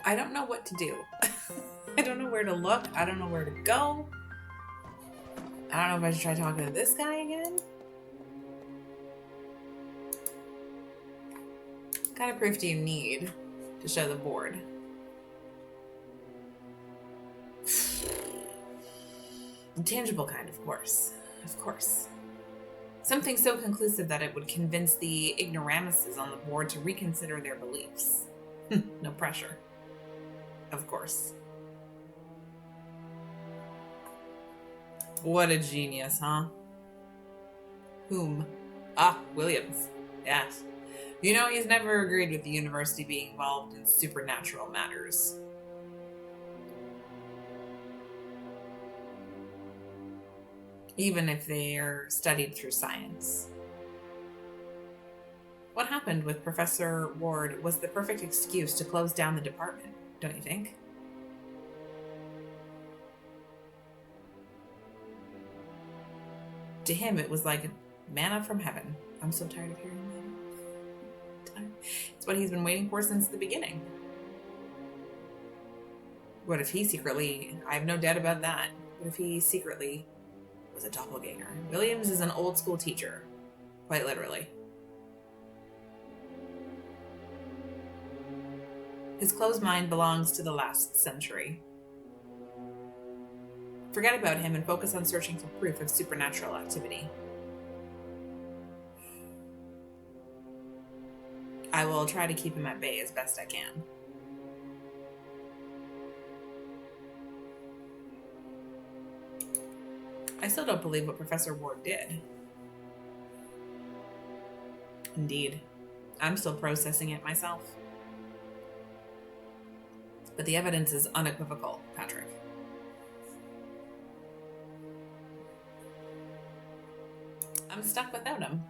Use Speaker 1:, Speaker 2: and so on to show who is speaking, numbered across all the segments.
Speaker 1: I don't know what to do. I don't know where to look. I don't know where to go. I don't know if I should try talking to this guy again. What kind of proof do you need to show the board? Intangible kind, of course. Of course. Something so conclusive that it would convince the ignoramuses on the board to reconsider their beliefs. No pressure. Of course. What a genius, huh? Whom? Ah, Williams. Yes. You know, he's never agreed with the university being involved in supernatural matters. Even if they are studied through science. What happened with Professor Ward was the perfect excuse to close down the department, don't you think? To him, it was like manna from heaven. I'm so tired of hearing that. It's what he's been waiting for since the beginning. What if he secretly, I have no doubt about that, what if he secretly was a doppelganger? Williams is an old school teacher, quite literally. His closed mind belongs to the last century. Forget about him and focus on searching for proof of supernatural activity. I will try to keep him at bay as best I can. I still don't believe what Professor Ward did. Indeed. I'm still processing it myself. But the evidence is unequivocal, Patrick. I'm stuck without him.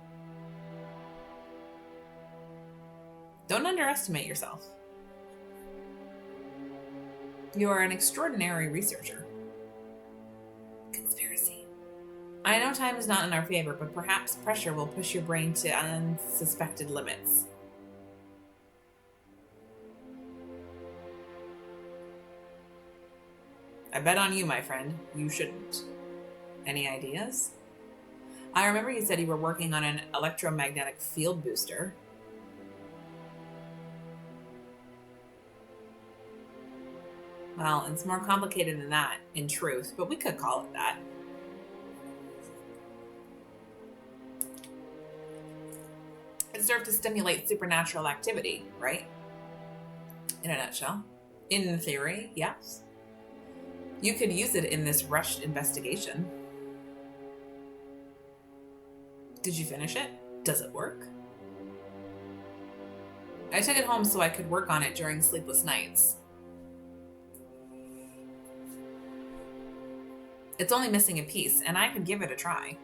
Speaker 1: Don't underestimate yourself. You are an extraordinary researcher. Conspiracy. I know time is not in our favor, but perhaps pressure will push your brain to unsuspected limits. I bet on you, my friend. You shouldn't. Any ideas? I remember you said you were working on an electromagnetic field booster. Well, it's more complicated than that, in truth, but we could call it that. It served to stimulate supernatural activity, right? In a nutshell. In theory, yes. You could use it in this rushed investigation. Did you finish it? Does it work? I took it home so I could work on it during sleepless nights. It's only missing a piece, and I could give it a try.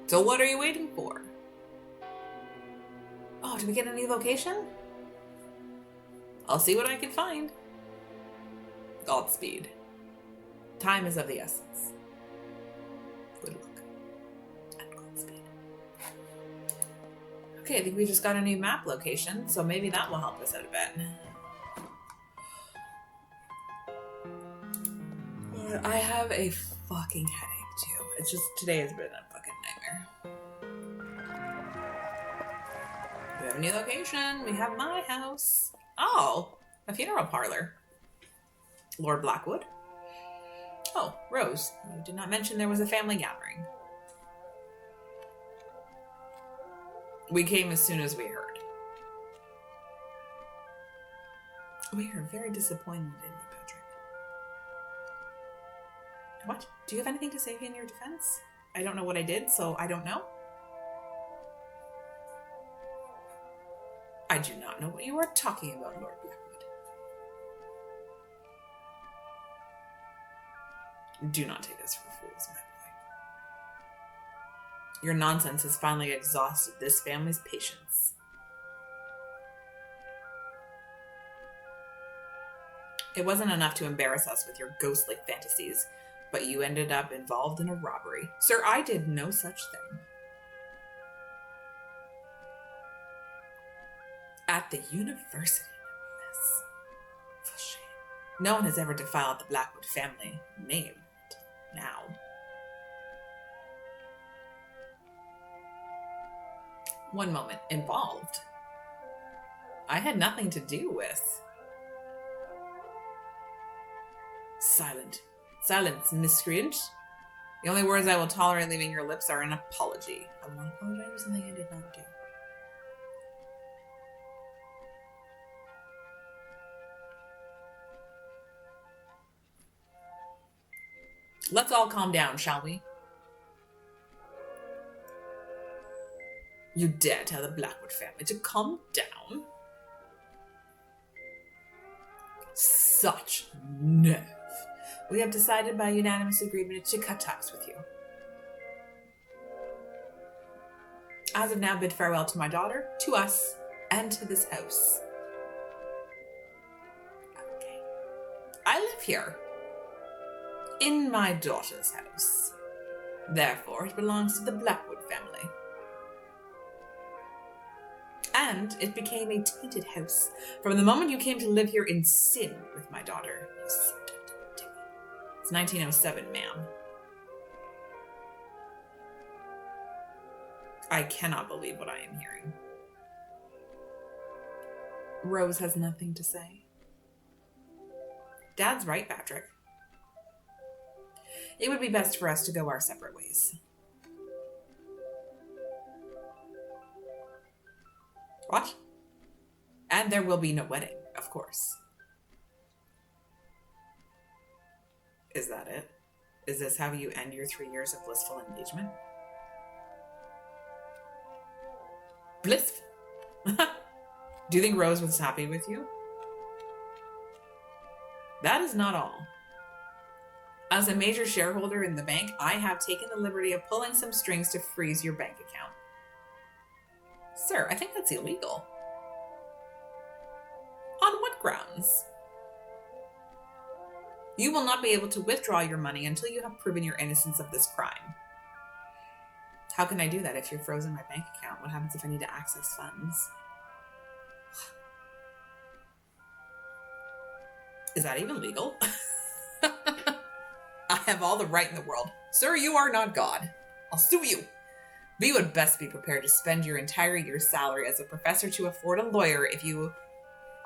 Speaker 1: So what are you waiting for? Oh, did we get a new location? I'll see what I can find. Godspeed. Time is of the essence. Good luck. And Godspeed. Okay, I think we just got a new map location, so maybe that will help us out a bit. I have a fucking headache too. It's just, today has been a fucking nightmare. We have a new location. We have my house. Oh, a funeral parlor. Lord Blackwood. Oh, Rose, you did not mention there was a family gathering. We came as soon as we heard. We are very disappointed in you, Patrick. What? Do you have anything to say in your defense? I don't know what I did, so I don't know. I do not know what you are talking about, Lord Blackwood. Do not take us for fools, my boy. Your nonsense has finally exhausted this family's patience. It wasn't enough to embarrass us with your ghostly fantasies, but you ended up involved in a robbery. Sir, I did no such thing. At the university, no less. For shame. No one has ever defiled the Blackwood family name now. One moment. Involved? I had nothing to do with. Silence, miscreant. The only words I will tolerate leaving your lips are an apology. I will not apologize for something I did not do. Let's all calm down, shall we? You dare tell the Blackwood family to calm down? Such nerve. We have decided by unanimous agreement to cut ties with you. As of now, bid farewell to my daughter, to us, and to this house. Okay. I live here. In my daughter's house. Therefore, it belongs to the Blackwood family. And it became a tainted house from the moment you came to live here in sin with my daughter. You subjected it to me. It's 1907, ma'am. I cannot believe what I am hearing. Rose has nothing to say. Dad's right, Patrick. It would be best for us to go our separate ways. What? And there will be no wedding, of course. Is that it? Is this how you end your 3 years of blissful engagement? Blissful? Do you think Rose was happy with you? That is not all. As a major shareholder in the bank, I have taken the liberty of pulling some strings to freeze your bank account. Sir, I think that's illegal. On what grounds? You will not be able to withdraw your money until you have proven your innocence of this crime. How can I do that if you're frozen my bank account? What happens if I need to access funds? Is that even legal? I have all the right in the world. Sir, you are not God. I'll sue you. But you would best be prepared to spend your entire year's salary as a professor to afford a lawyer if you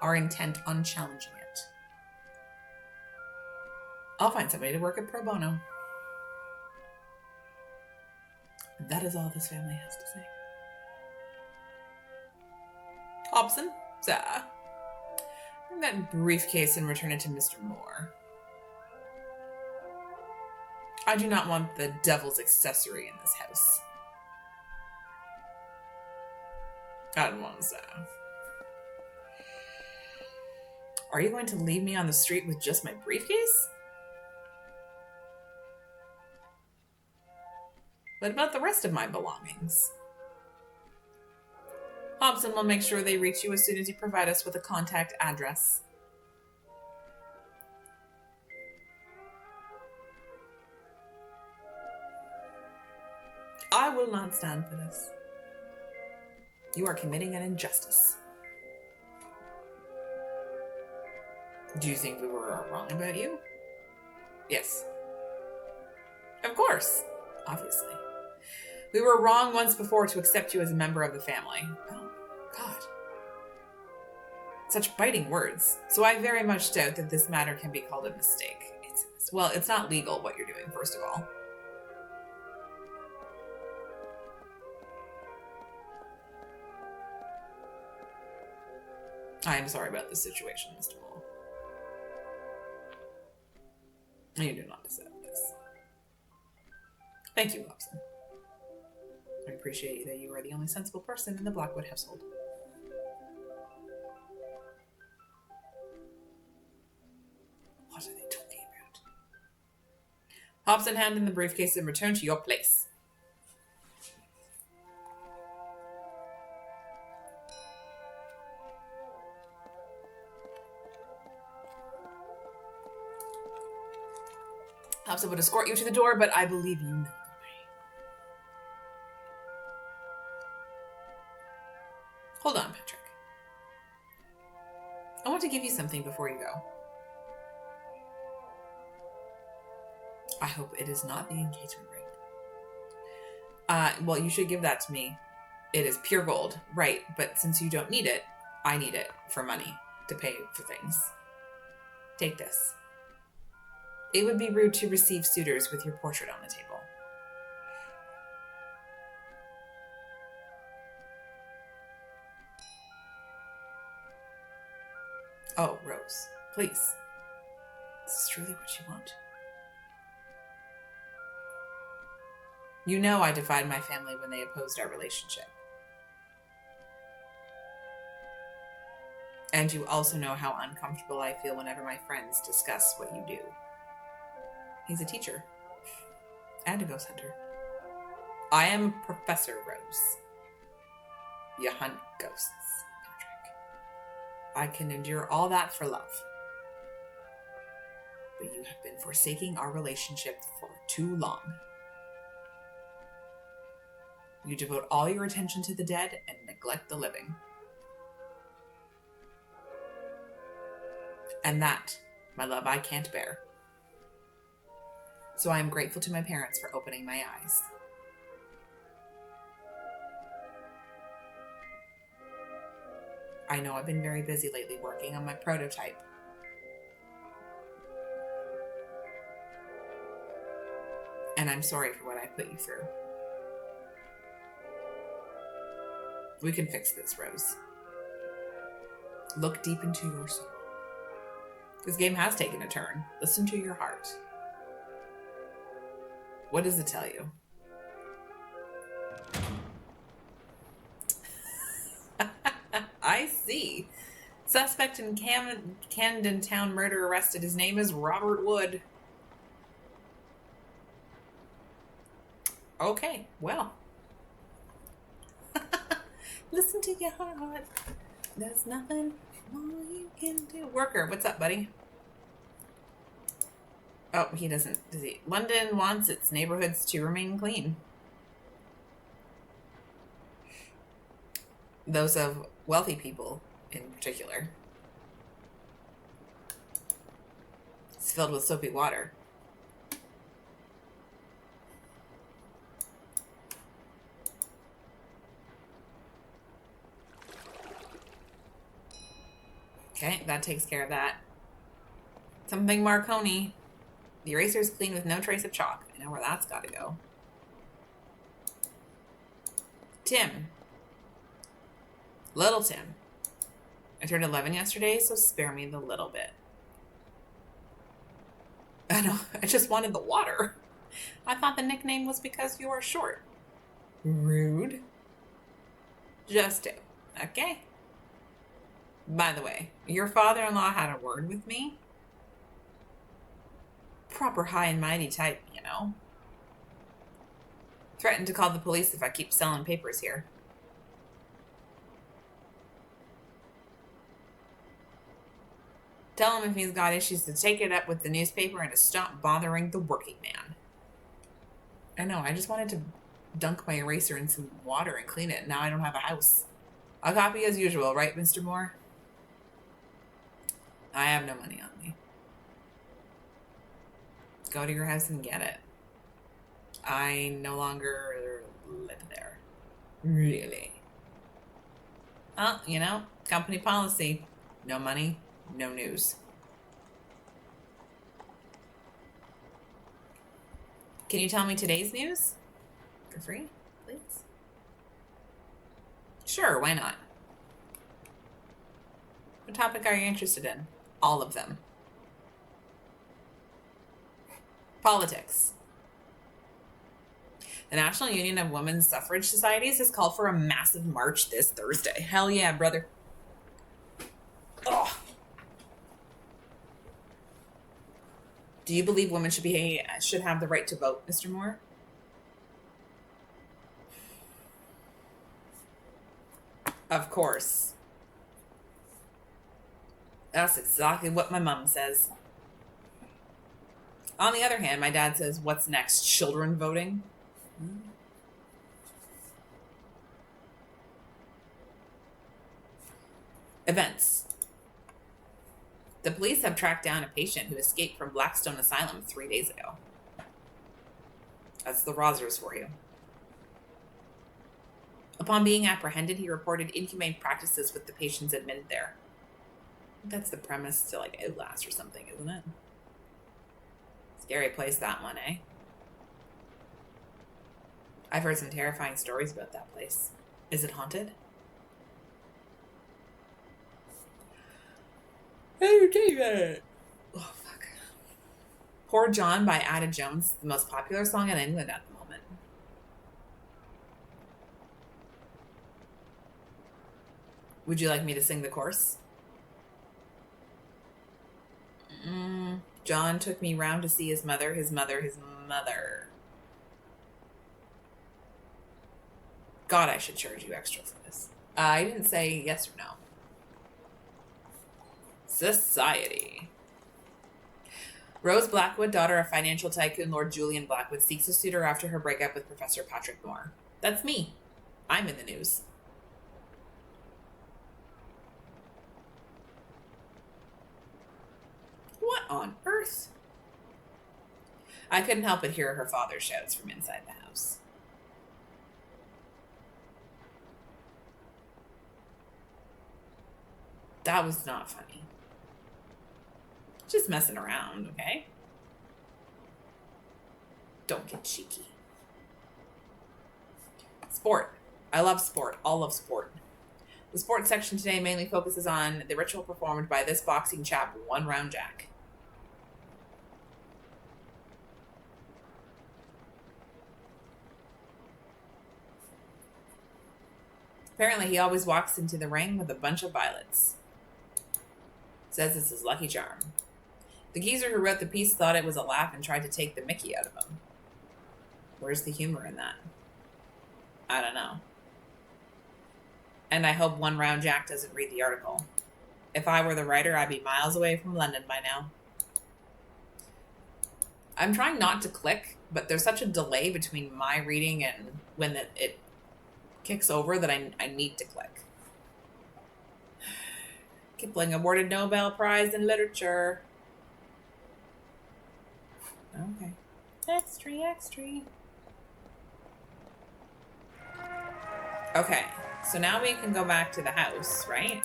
Speaker 1: are intent on challenging it. I'll find somebody to work at pro bono. That is all this family has to say. Hobson, sir, bring that briefcase and return it to Mr. Moore. I do not want the devil's accessory in this house. I don't want so. Are you going to leave me on the street with just my briefcase? What about the rest of my belongings? Hobson will make sure they reach you as soon as you provide us with a contact address. I will not stand for this. You are committing an injustice. Do you think we were wrong about you? Yes. Of course. Obviously. We were wrong once before to accept you as a member of the family. Oh, God. Such biting words. So I very much doubt that this matter can be called a mistake. Well, it's not legal what you're doing, first of all. I am sorry about this situation, Mr. Mole. You do not deserve this. Thank you, Hobson. I appreciate that you are the only sensible person in the Blackwood household. What are they talking about? Hobson, hand in the briefcase and return to your place. Hobson would escort you to the door, but I believe you know the way. Hold on, Patrick. something before you go. I hope it is not the engagement ring. Well, you should give that to me. It is pure gold, right? But since you don't need it, I need it for money to pay for things. Take this. It would be rude to receive suitors with your portrait on the table. Oh, Rose, please. Is this truly what you want? You know I defied my family when they opposed our relationship. And you also know how uncomfortable I feel whenever my friends discuss what you do. He's a teacher and a ghost hunter. I am Professor Rose. You hunt ghosts, Patrick. I can endure all that for love. But you have been forsaking our relationship for too long. You devote all your attention to the dead and neglect the living. And that, my love, I can't bear. So I am grateful to my parents for opening my eyes. I know I've been very busy lately working on my prototype. And I'm sorry for what I put you through. We can fix this, Rose. Look deep into your soul. This game has taken a turn. Listen to your heart. What does it tell you? I see. Suspect in Camden Town murder arrested. His name is Robert Wood. Okay, well. Listen to your heart. There's nothing more you can do. Worker, what's up, buddy? Oh, he doesn't. Does he? London wants its neighborhoods to remain clean. Those of wealthy people in particular. It's filled with soapy water. Okay, that takes care of that. Something Marconi. The eraser is clean with no trace of chalk. I know where that's got to go. Tim. Little Tim. I turned 11 yesterday, so spare me the little bit. I know, I just wanted the water. I thought the nickname was because you are short. Rude. Just do. Okay. By the way, your father-in-law had a word with me. Proper high and mighty type, you know. Threatened to call the police if I keep selling papers here. Tell him if he's got issues to take it up with the newspaper and to stop bothering the working man. I know, I just wanted to dunk my eraser in some water and clean it. Now I don't have a house. A copy as usual, right, Mr. Moore? I have no money on me. Go to your house and get it. I no longer live there. Really? Well, you know, company policy. No money, no news. Can you tell me today's news? For free, please? Sure, why not? What topic are you interested in? All of them. Politics. The National Union of Women's Suffrage Societies has called for a massive march this Thursday. Hell yeah, brother. Oh. Do you believe women should have the right to vote, Mr. Moore? Of course. That's exactly what my mom says. On the other hand, my dad says, what's next? Children voting? Events. The police have tracked down a patient who escaped from Blackstone Asylum 3 days ago. That's the Rosers for you. Upon being apprehended, he reported inhumane practices with the patients admitted there. That's the premise to like Outlast or something, isn't it? Scary place, that one, eh? I've heard some terrifying stories about that place. Is it haunted? Entertainment! Oh, fuck. Poor John by Ada Jones, the most popular song in England at the moment. Would you like me to sing the chorus? John took me round to see his mother, his mother, his mother. God, I should charge you extra for this. I didn't say yes or no. Society. Rose Blackwood, daughter of financial tycoon Lord Julian Blackwood, seeks a suitor after her breakup with Professor Patrick Moore. That's me. I'm in the news. What on earth? I couldn't help but hear her father's shouts from inside the house. That was not funny. Just messing around, okay? Don't get cheeky. Sport. I love sport. All of sport. The sports section today mainly focuses on the ritual performed by this boxing chap, One Round Jack. Apparently, he always walks into the ring with a bunch of violets. Says it's his lucky charm. The geezer who wrote the piece thought it was a laugh and tried to take the mickey out of him. Where's the humor in that? I don't know. And I hope One Round Jack doesn't read the article. If I were the writer, I'd be miles away from London by now. I'm trying not to click, but there's such a delay between my reading and when it kicks over that I need to click. Kipling awarded Nobel Prize in Literature. Okay. Extra. Okay, so now we can go back to the house, right?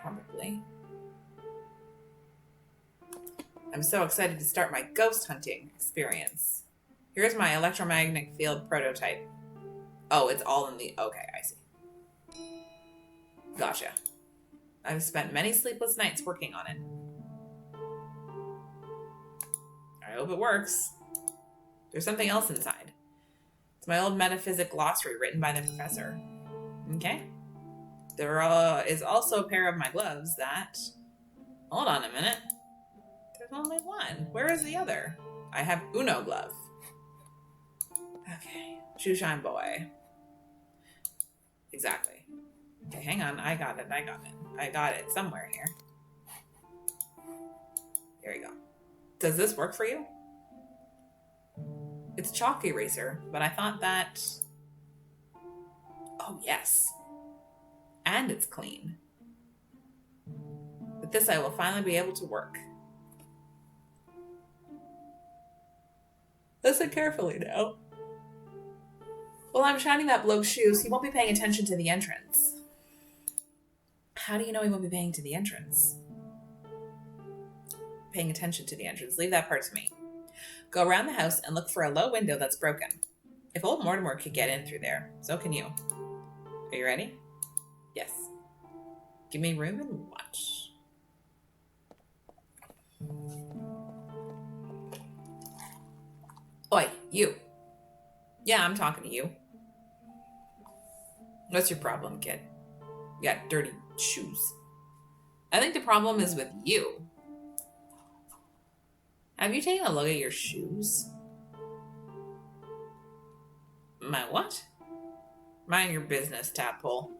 Speaker 1: Probably. I'm so excited to start my ghost hunting experience. Here's my electromagnetic field prototype. Oh, it's all in the... Okay, I see. Gotcha. I've spent many sleepless nights working on it. I hope it works. There's something else inside. It's my old metaphysic glossary written by the professor. Okay. There is also a pair of my gloves that... Hold on a minute. There's only one. Where is the other? I have Uno glove. Okay. Shoe shine boy. Exactly. Okay, hang on. I got it. I got it somewhere here. There you go. Does this work for you? It's chalk eraser, but I thought that... Oh, yes. And it's clean. With this, I will finally be able to work. Listen carefully now. While I'm shining that bloke's shoes, he won't be paying attention to the entrance. How do you know he won't be paying to the entrance? Paying attention to the entrance. Leave that part to me. Go around the house and look for a low window that's broken. If old Mortimer could get in through there, so can you. Are you ready? Yes. Give me room and watch. Oi, you. Yeah, I'm talking to you. What's your problem, kid? You got dirty shoes. I think the problem is with you. Have you taken a look at your shoes? My what? Mind your business, tadpole.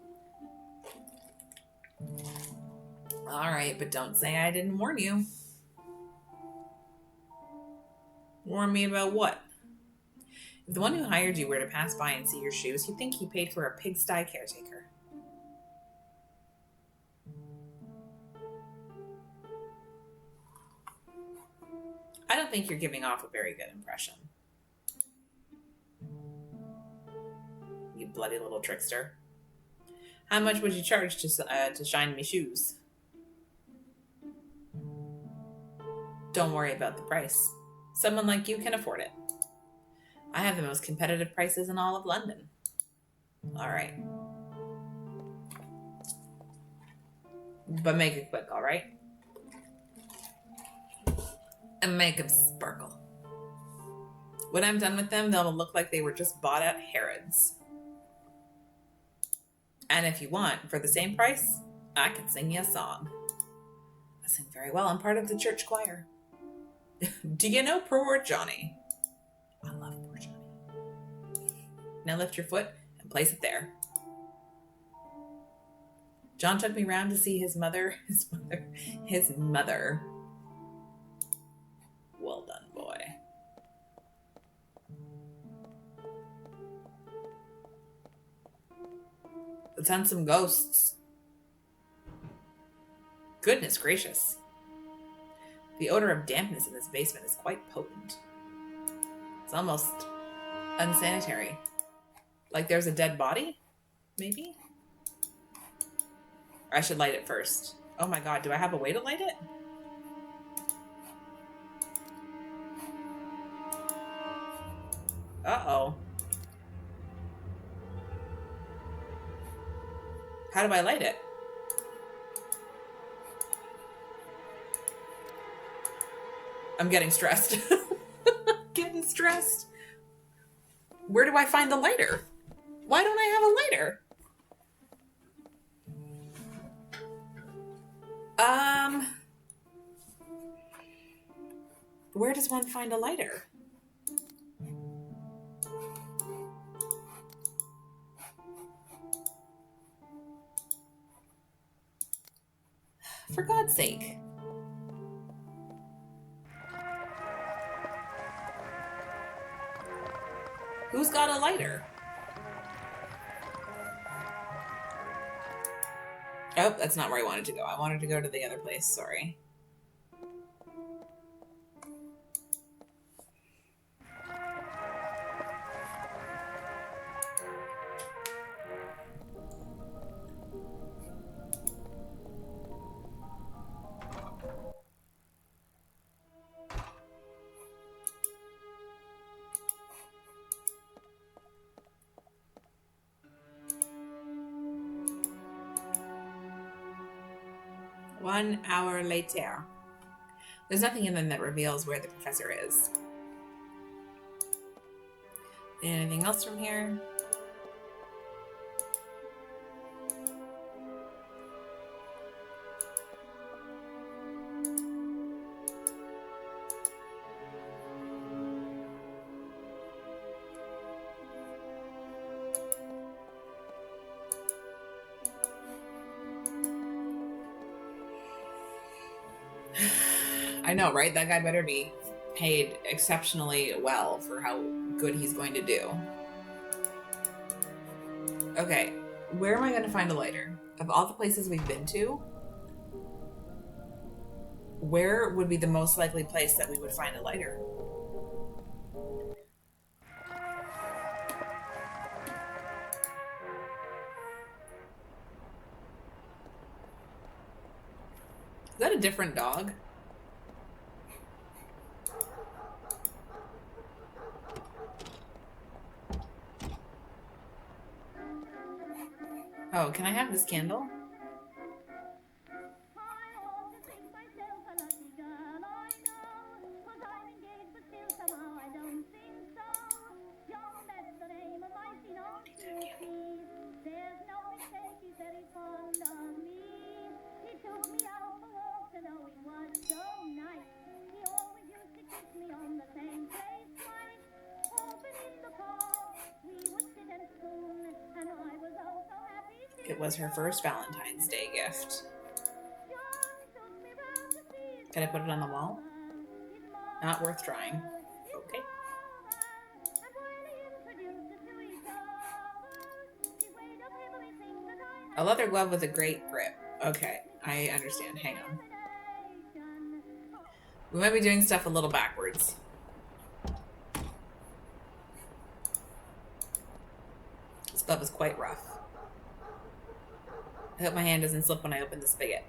Speaker 1: Alright, but don't say I didn't warn you. Warn me about what? If the one who hired you were to pass by and see your shoes, you'd think he paid for a pigsty caretaker. I don't think you're giving off a very good impression. You bloody little trickster. How much would you charge to shine me shoes? Don't worry about the price. Someone like you can afford it. I have the most competitive prices in all of London. All right. But make it quick, all right? And make them sparkle. When I'm done with them, they'll look like they were just bought at Harrods. And if you want, for the same price, I can sing you a song. I sing very well. I'm part of the church choir. Do you know Poor Johnny? I love Poor Johnny. Now lift your foot and place it there. John took me round to see his mother. Well done, boy. Let's hunt some ghosts. Goodness gracious. The odor of dampness in this basement is quite potent. It's almost unsanitary. Like there's a dead body? Maybe? Or I should light it first. Oh my god, do I have a way to light it? Uh-oh. How do I light it? I'm getting stressed. Getting stressed. Where do I find the lighter? Why don't I have a lighter? Where does one find a lighter? For God's sake. Who's got a lighter? Oh, that's not where I wanted to go. I wanted to go to the other place. Sorry. One hour later. There's nothing in them that reveals where the professor is. Anything else from here? I know, right? That guy better be paid exceptionally well for how good he's going to do. Okay, where am I going to find a lighter? Of all the places we've been to, where would be the most likely place that we would find a lighter? Is that a different dog? Oh, can I have this candle? It was her first Valentine's Day gift. Can I put it on the wall? Not worth trying. Okay. A leather glove with a great grip. Okay, I understand. Hang on. We might be doing stuff a little backwards. This glove is quite rough. I hope my hand doesn't slip when I open the spigot.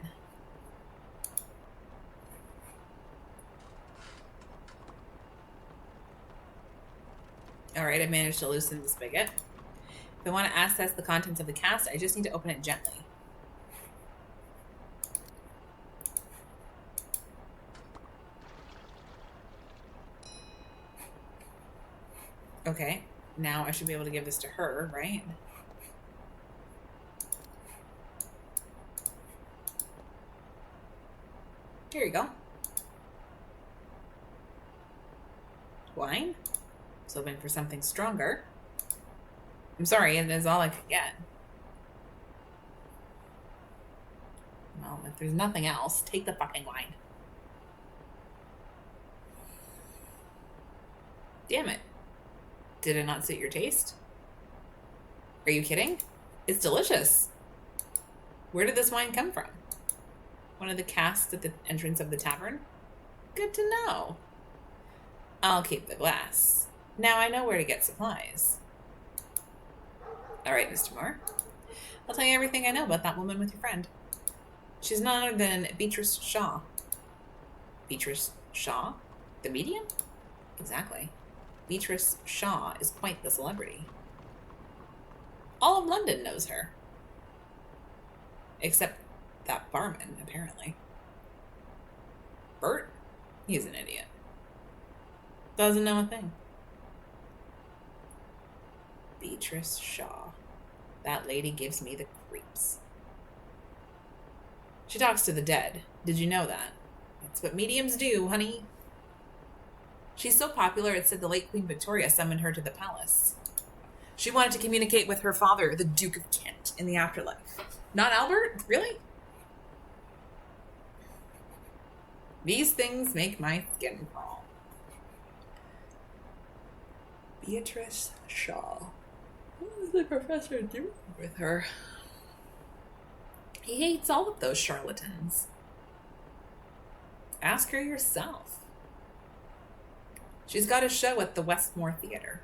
Speaker 1: Alright, I managed to loosen the spigot. If I want to access the contents of the cask, I just need to open it gently. Okay, now I should be able to give this to her, right? Here you go. Wine? I was hoping for something stronger. I'm sorry, and that's all I could get. Well, if there's nothing else, take the fucking wine. Damn it. Did it not suit your taste? Are you kidding? It's delicious. Where did this wine come from? One of the casks at the entrance of the tavern? Good to know. I'll keep the glass. Now I know where to get supplies. All right, Mr. Moore. I'll tell you everything I know about that woman with your friend. She's none other than Beatrice Shaw. Beatrice Shaw? The medium? Exactly. Beatrice Shaw is quite the celebrity. All of London knows her. Except that barman, apparently. Bert? He's an idiot. Doesn't know a thing. Beatrice Shaw. That lady gives me the creeps. She talks to the dead. Did you know that? That's what mediums do, honey. She's so popular, it said the late Queen Victoria summoned her to the palace. She wanted to communicate with her father, the Duke of Kent, in the afterlife. Not Albert? Really? These things make my skin crawl. Beatrice Shaw. What is the professor doing with her? He hates all of those charlatans. Ask her yourself. She's got a show at the Westmore Theatre.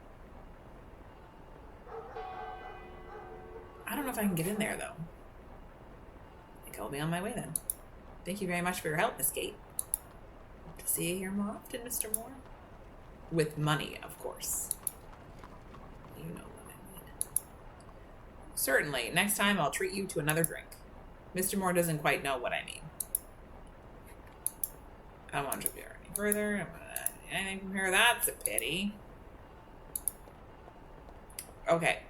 Speaker 1: I don't know if I can get in there, though. I think I'll be on my way, then. Thank you very much for your help, Miss Kate. Hope to see you here more often, Mr. Moore. With money, of course. You know what I mean. Certainly. Next time, I'll treat you to another drink. Mr. Moore doesn't quite know what I mean. I don't want to be any further. I don't want anything from her. That's a pity. Okay.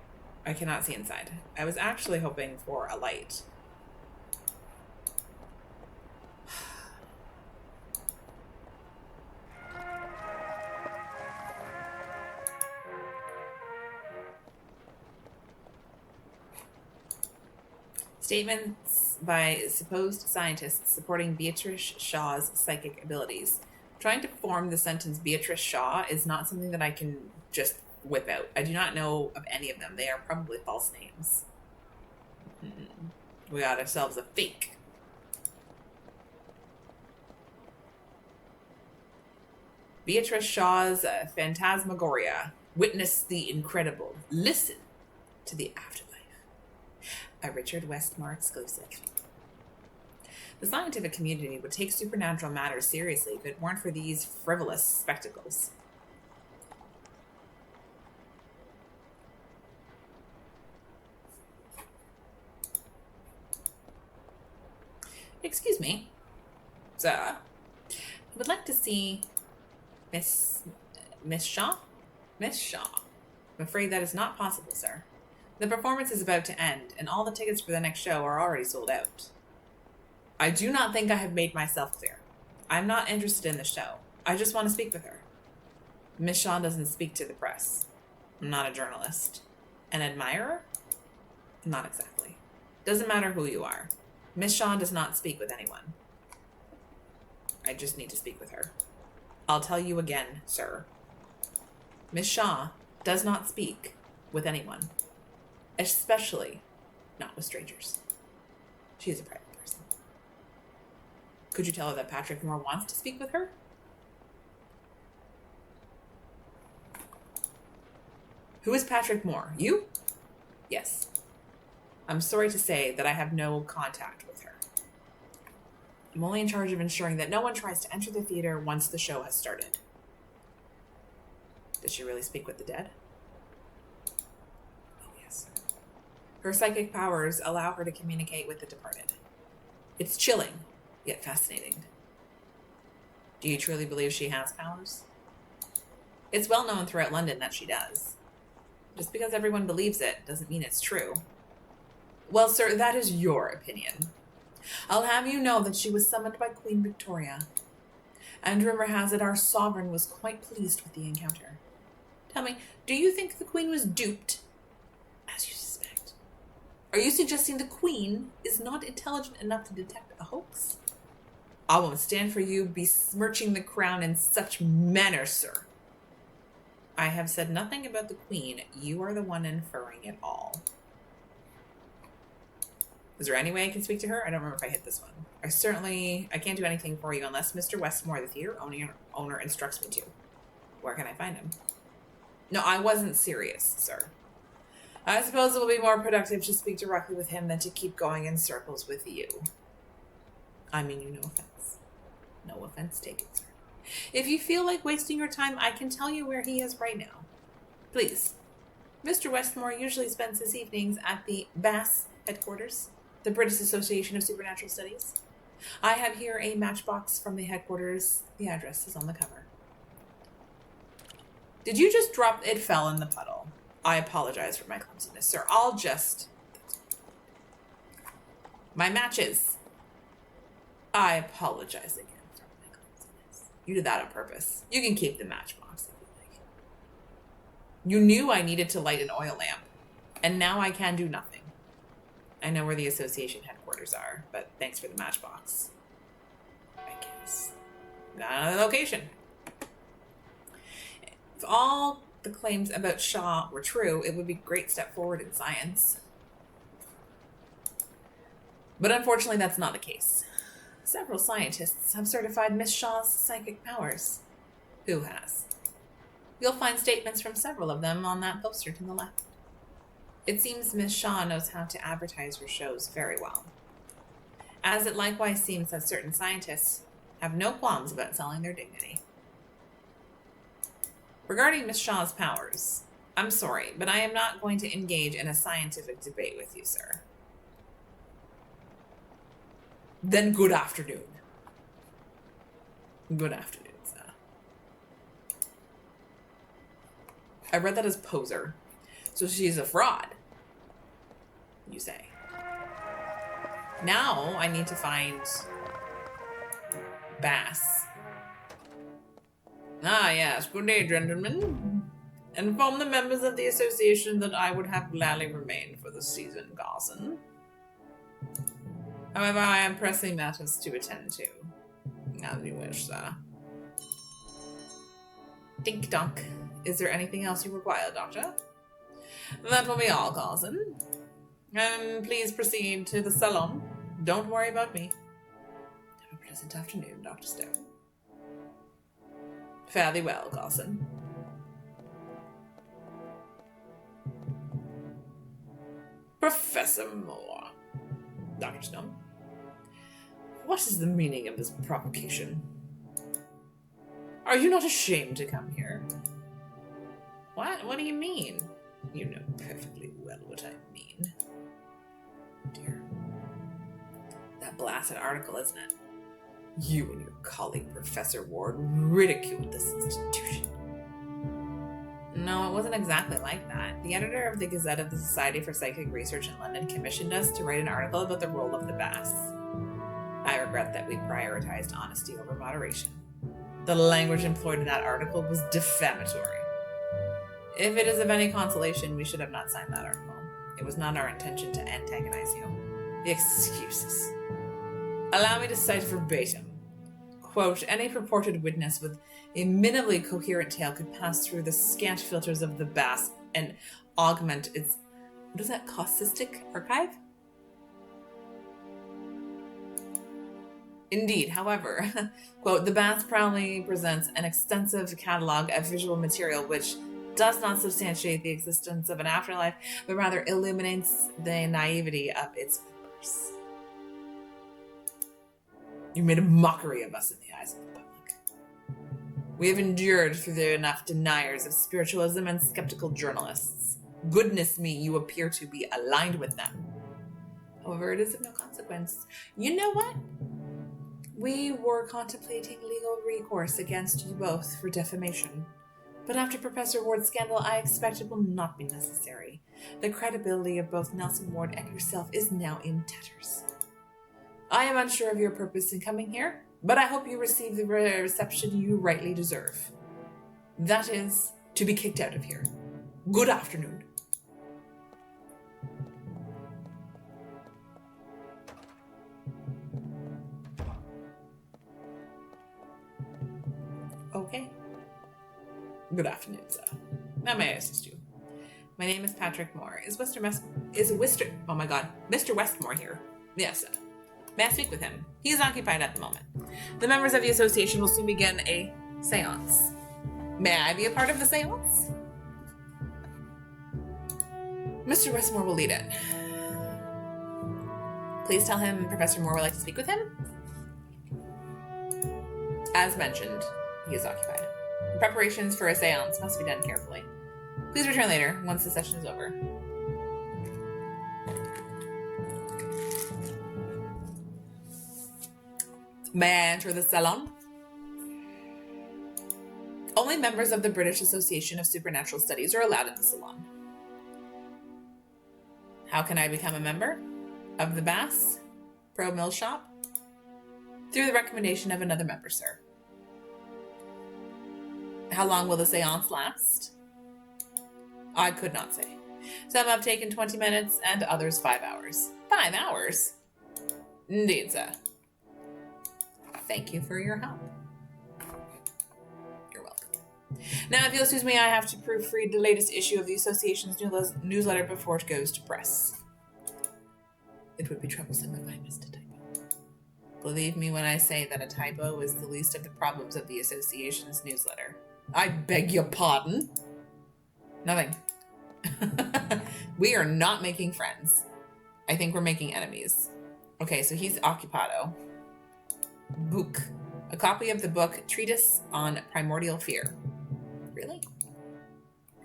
Speaker 1: I cannot see inside. I was actually hoping for a light. Statements by supposed scientists supporting Beatrice Shaw's psychic abilities. Trying to form the sentence Beatrice Shaw is not something that I can just whip out. I do not know of any of them. They are probably false names. We got ourselves a fake. Beatrice Shaw's Phantasmagoria. Witness the incredible. Listen to the afterlife. A Richard Westmore exclusive. The scientific community would take supernatural matters seriously if it weren't for these frivolous spectacles. Excuse me, sir. I would like to see Miss Shaw? Miss Shaw. I'm afraid that is not possible, sir. The performance is about to end, and all the tickets for the next show are already sold out. I do not think I have made myself clear. I'm not interested in the show. I just want to speak with her. Miss Shaw doesn't speak to the press. I'm not a journalist. An admirer? Not exactly. Doesn't matter who you are. Miss Shaw does not speak with anyone. I just need to speak with her. I'll tell you again, sir. Miss Shaw does not speak with anyone. Especially not with strangers. She is a private person. Could you tell her that Patrick Moore wants to speak with her? Who is Patrick Moore? You? Yes. I'm sorry to say that I have no contact with her. I'm only in charge of ensuring that no one tries to enter the theater once the show has started. Does she really speak with the dead? Oh, yes. Her psychic powers allow her to communicate with the departed. It's chilling, yet fascinating. Do you truly believe she has powers? It's well known throughout London that she does. Just because everyone believes it doesn't mean it's true. Well, sir, that is your opinion. I'll have you know that she was summoned by Queen Victoria. And rumor has it our sovereign was quite pleased with the encounter. Tell me, do you think the Queen was duped? As you suspect. Are you suggesting the Queen is not intelligent enough to detect a hoax? I won't stand for you besmirching the crown in such manner, sir. I have said nothing about the Queen. You are the one inferring it all. Is there any way I can speak to her? I don't remember if I hit this one. I can't do anything for you unless Mr. Westmore, the theater owner, instructs me to. Where can I find him? No, I wasn't serious, sir. I suppose it will be more productive to speak directly with him than to keep going in circles with you. I mean you no offense. No offense taken, sir. If you feel like wasting your time, I can tell you where he is right now. Please. Mr. Westmore usually spends his evenings at the BASS headquarters, the British Association of Supernatural Studies. I have here a matchbox from the headquarters. The address is on the cover. Did you just drop it fell in the puddle? I apologize for my clumsiness, sir. My matches. I apologize again for my clumsiness. You did that on purpose. You can keep the matchbox if you like. You knew I needed to light an oil lamp, and now I can do nothing. I know where the association headquarters are, but thanks for the matchbox. I guess. Got another location. If all the claims about Shaw were true, it would be a great step forward in science. But unfortunately, that's not the case. Several scientists have certified Miss Shaw's psychic powers. Who has? You'll find statements from several of them on that poster to the left. It seems Miss Shaw knows how to advertise her shows very well. As it likewise seems that certain scientists have no qualms about selling their dignity. Regarding Miss Shaw's powers, I'm sorry, but I am not going to engage in a scientific debate with you, sir. Then good afternoon. Good afternoon, sir. I read that as poser. So she's a fraud, you say. Now I need to find Bass. Ah, yes. Good day, gentlemen. Inform the members of the association that I would have gladly remained for the season, Garson. However, I have pressing matters to attend to. As you wish, sir. Dink-donk. Is there anything else you require, Doctor? That will be all, Garson. And please proceed to the salon. Don't worry about me. Have a pleasant afternoon, Dr. Stone. Fare thee well, Garson. Professor Moore. Dr. Stone. What is the meaning of this provocation? Are you not ashamed to come here? What? What do you mean? You know perfectly well what I mean. Dear. That blasted article, isn't it? You and your colleague, Professor Ward, ridiculed this institution. No, it wasn't exactly like that. The editor of the Gazette of the Society for Psychic Research in London commissioned us to write an article about the role of the bass. I regret that we prioritized honesty over moderation. The language employed in that article was defamatory. If it is of any consolation, we should have not signed that article. It was not our intention to antagonize you. The excuses. Allow me to cite verbatim. Quote, any purported witness with a minimally coherent tale could pass through the scant filters of the bass and augment its, what is that, caustic archive? Indeed, however, quote, the bass proudly presents an extensive catalog of visual material which does not substantiate the existence of an afterlife, but rather illuminates the naivety of its members. You made a mockery of us in the eyes of the public. We have endured through enough deniers of spiritualism and skeptical journalists. Goodness me, you appear to be aligned with them. However, it is of no consequence. You know what? We were contemplating legal recourse against you both for defamation. But after Professor Ward's scandal, I expect it will not be necessary. The credibility of both Nelson Ward and yourself is now in tatters. I am unsure of your purpose in coming here, but I hope you receive the reception you rightly deserve. That is, to be kicked out of here. Good afternoon. Okay. Good afternoon, sir. Now may I assist you? My name is Patrick Moore. Is Mr. Westmore here? Yes, sir. May I speak with him? He is occupied at the moment. The members of the association will soon begin a seance. May I be a part of the seance? Mr. Westmore will lead it. Please tell him Professor Moore would like to speak with him. As mentioned, he is occupied. The preparations for a seance must be done carefully. Please return later, once the session is over. May I enter the salon? Only members of the British Association of Supernatural Studies are allowed in the salon. How can I become a member of the Bass Pro Mill Shop? Through the recommendation of another member, sir. How long will the seance last? I could not say. Some have taken 20 minutes and others 5 hours. 5 hours? Indeed, sir. Thank you for your help. You're welcome. Now, if you'll excuse me, I have to proofread the latest issue of the association's newsletter before it goes to press. It would be troublesome if I missed a typo. Believe me when I say that a typo is the least of the problems of the association's newsletter. I beg your pardon? Nothing. We are not making friends. I think we're making enemies. Okay, so he's occupado. Book. A copy of the book Treatise on Primordial Fear. Really?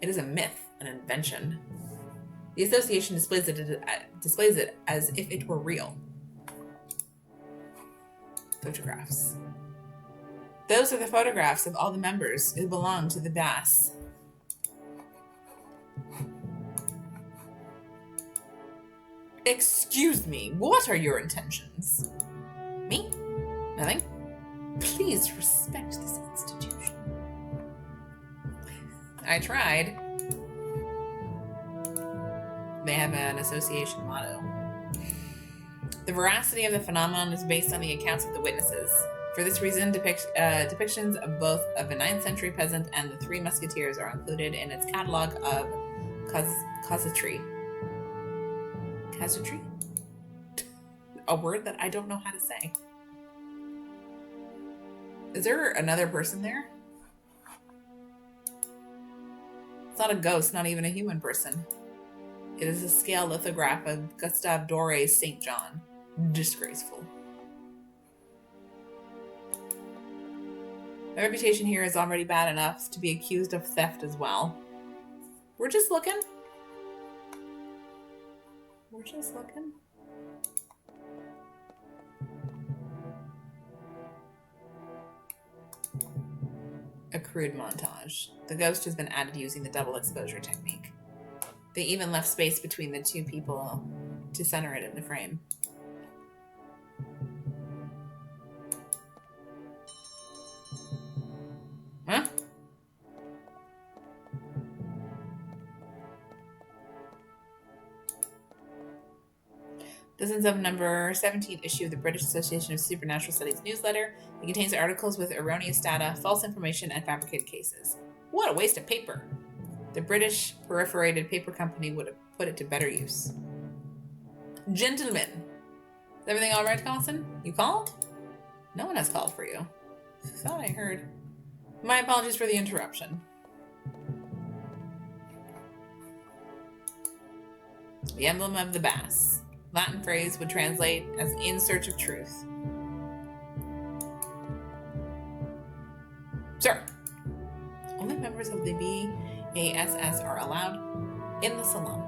Speaker 1: It is a myth, an invention. The association displays it as if it were real. Photographs. Those are the photographs of all the members who belong to the Bass. Excuse me, what are your intentions? Me? Nothing. Please respect this institution. I tried. They have an association motto. The veracity of the phenomenon is based on the accounts of the witnesses. For this reason, depictions of both of a 9th century peasant and the Three Musketeers are included in its catalogue of casuistry. Casuistry? A word that I don't know how to say. Is there another person there? It's not a ghost, not even a human person. It is a scale lithograph of Gustave Doré's St. John. Disgraceful. My reputation here is already bad enough to be accused of theft as well. We're just looking. We're just looking. A crude montage. The ghost has been added using the double exposure technique. They even left space between the two people to center it in the frame. Huh? This is of number 17th issue of the British Association of Supernatural Studies newsletter. It contains articles with erroneous data, false information, and fabricated cases. What a waste of paper! The British Perforated Paper Company would have put it to better use. Gentlemen, is everything all right, Carlson? You called? No one has called for you. I thought I heard. My apologies for the interruption. The emblem of the bass. Latin phrase would translate as in search of truth. Sir, only members of the BASS are allowed in the salon.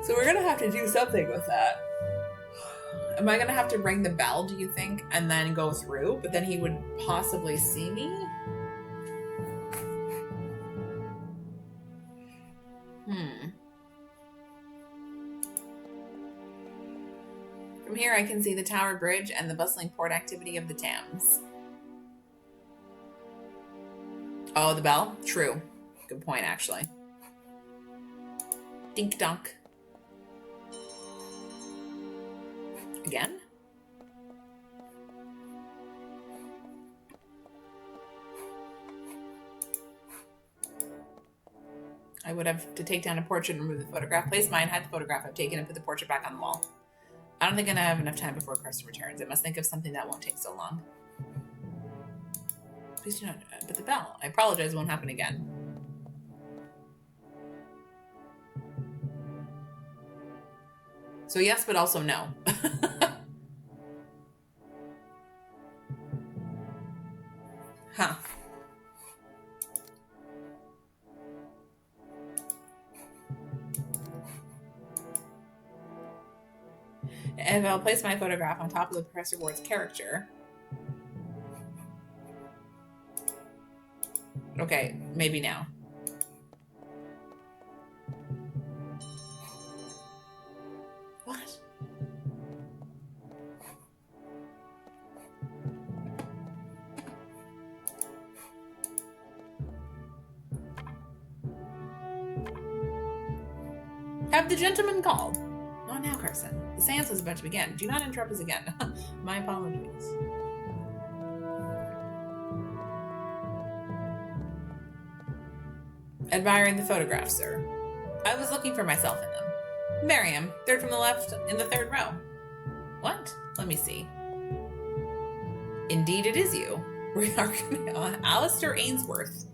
Speaker 1: So we're gonna have to do something with that. Am I gonna have to ring the bell, do you think, and then go through? But then he would possibly see me? From here I can see the Tower Bridge and the bustling port activity of the Thames. Oh, the bell? True. Good point, actually. Dink donk. Again? I would have to take down a portrait and remove the photograph. Place mine, hide the photograph I've taken, and put the portrait back on the wall. I don't think I have enough time before Carson returns. I must think of something that won't take so long. Please do not. But the bell. I apologize. Won't happen again. So yes, but also no. Huh. If I'll place my photograph on top of the Professor Ward's character. Okay, maybe now. What? Have the gentleman called? Not now, Carson. The seance is about to begin. Do not interrupt us again. My apologies. Admiring the photograph, sir. I was looking for myself in them. Miriam, third from the left in the third row. What? Let me see. Indeed it is you. We are Alistair Ainsworth.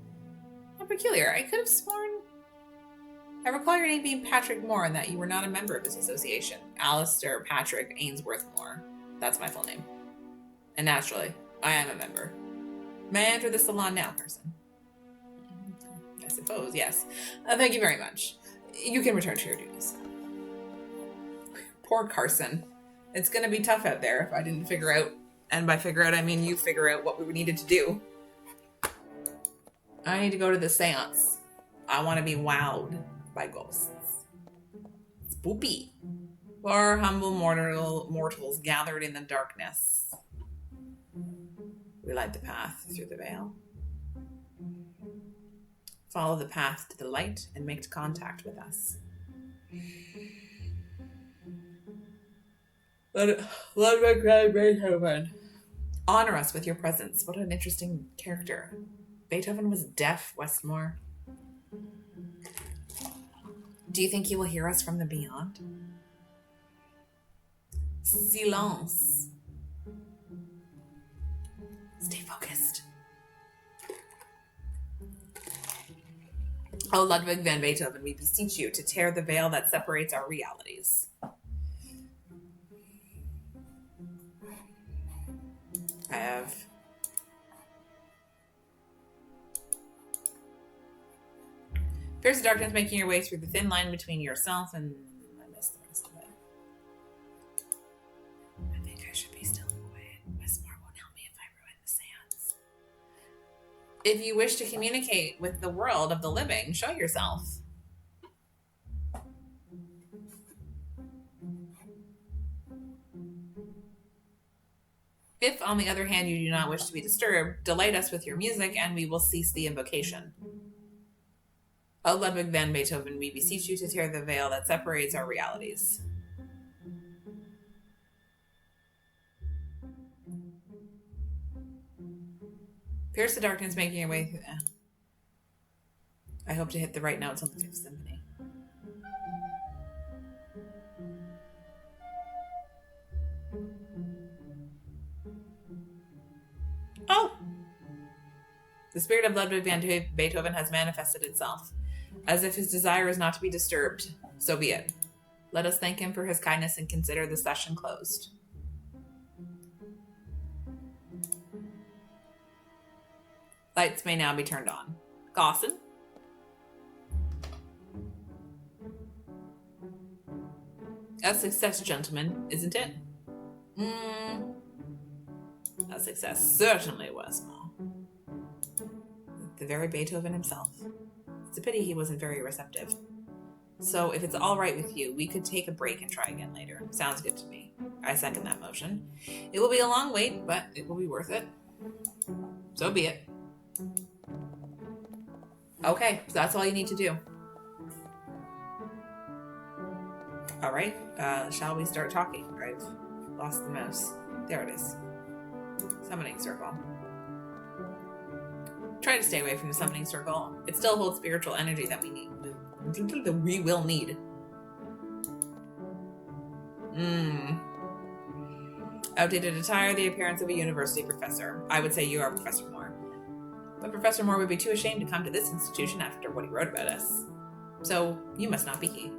Speaker 1: How peculiar. I could have sworn... I recall your name being Patrick Moore and that you were not a member of this association. Alistair Patrick Ainsworth Moore. That's my full name. And naturally, I am a member. May I enter the salon now, Carson? I suppose, yes. Thank you very much. You can return to your duties. Poor Carson. It's going to be tough out there if I didn't figure out, and by figure out I mean you figure out what we needed to do. I need to go to the seance. I want to be wowed by ghosts. Spoopy. Poor humble mortals gathered in the darkness. We light the path through the veil. Follow the path to the light and make contact with us. Ludwig van Beethoven. Honor us with your presence. What an interesting character. Beethoven was deaf, Westmore. Do you think he will hear us from the beyond? Silence. Stay focused. Oh, Ludwig van Beethoven, we beseech you to tear the veil that separates our realities. I have... Fierce darkness making your way through the thin line between yourself and... I missed the rest of it. I think I should be still and quiet. Westmore won't help me if I ruin the seance. If you wish to communicate with the world of the living, show yourself. If, on the other hand, you do not wish to be disturbed, delight us with your music and we will cease the invocation. O Ludwig van Beethoven, we beseech you to tear the veil that separates our realities. Pierce the darkness, making your way through... I hope to hit the right notes on the Fifth Symphony. Oh! The spirit of Ludwig van Beethoven has manifested itself. as if his desire is not to be disturbed. So be it. Let us thank him for his kindness and consider the session closed. Lights may now be turned on. Gosson? A success, gentlemen, isn't it? A success certainly was, Ma. The very Beethoven himself. It's a pity he wasn't very receptive. So if it's all right with you, we could take a break and try again later. Sounds good to me. I second that motion. It will be a long wait, but it will be worth it. So be it. Okay, so that's all you need to do. All right, shall we start talking? I've lost the mouse. There it is. Summoning circle. Try to stay away from the summoning circle. It still holds spiritual energy that we need. That we will need. Outdated attire, the appearance of a university professor. I would say you are Professor Moore. But Professor Moore would be too ashamed to come to this institution after what he wrote about us. So, you must not be he.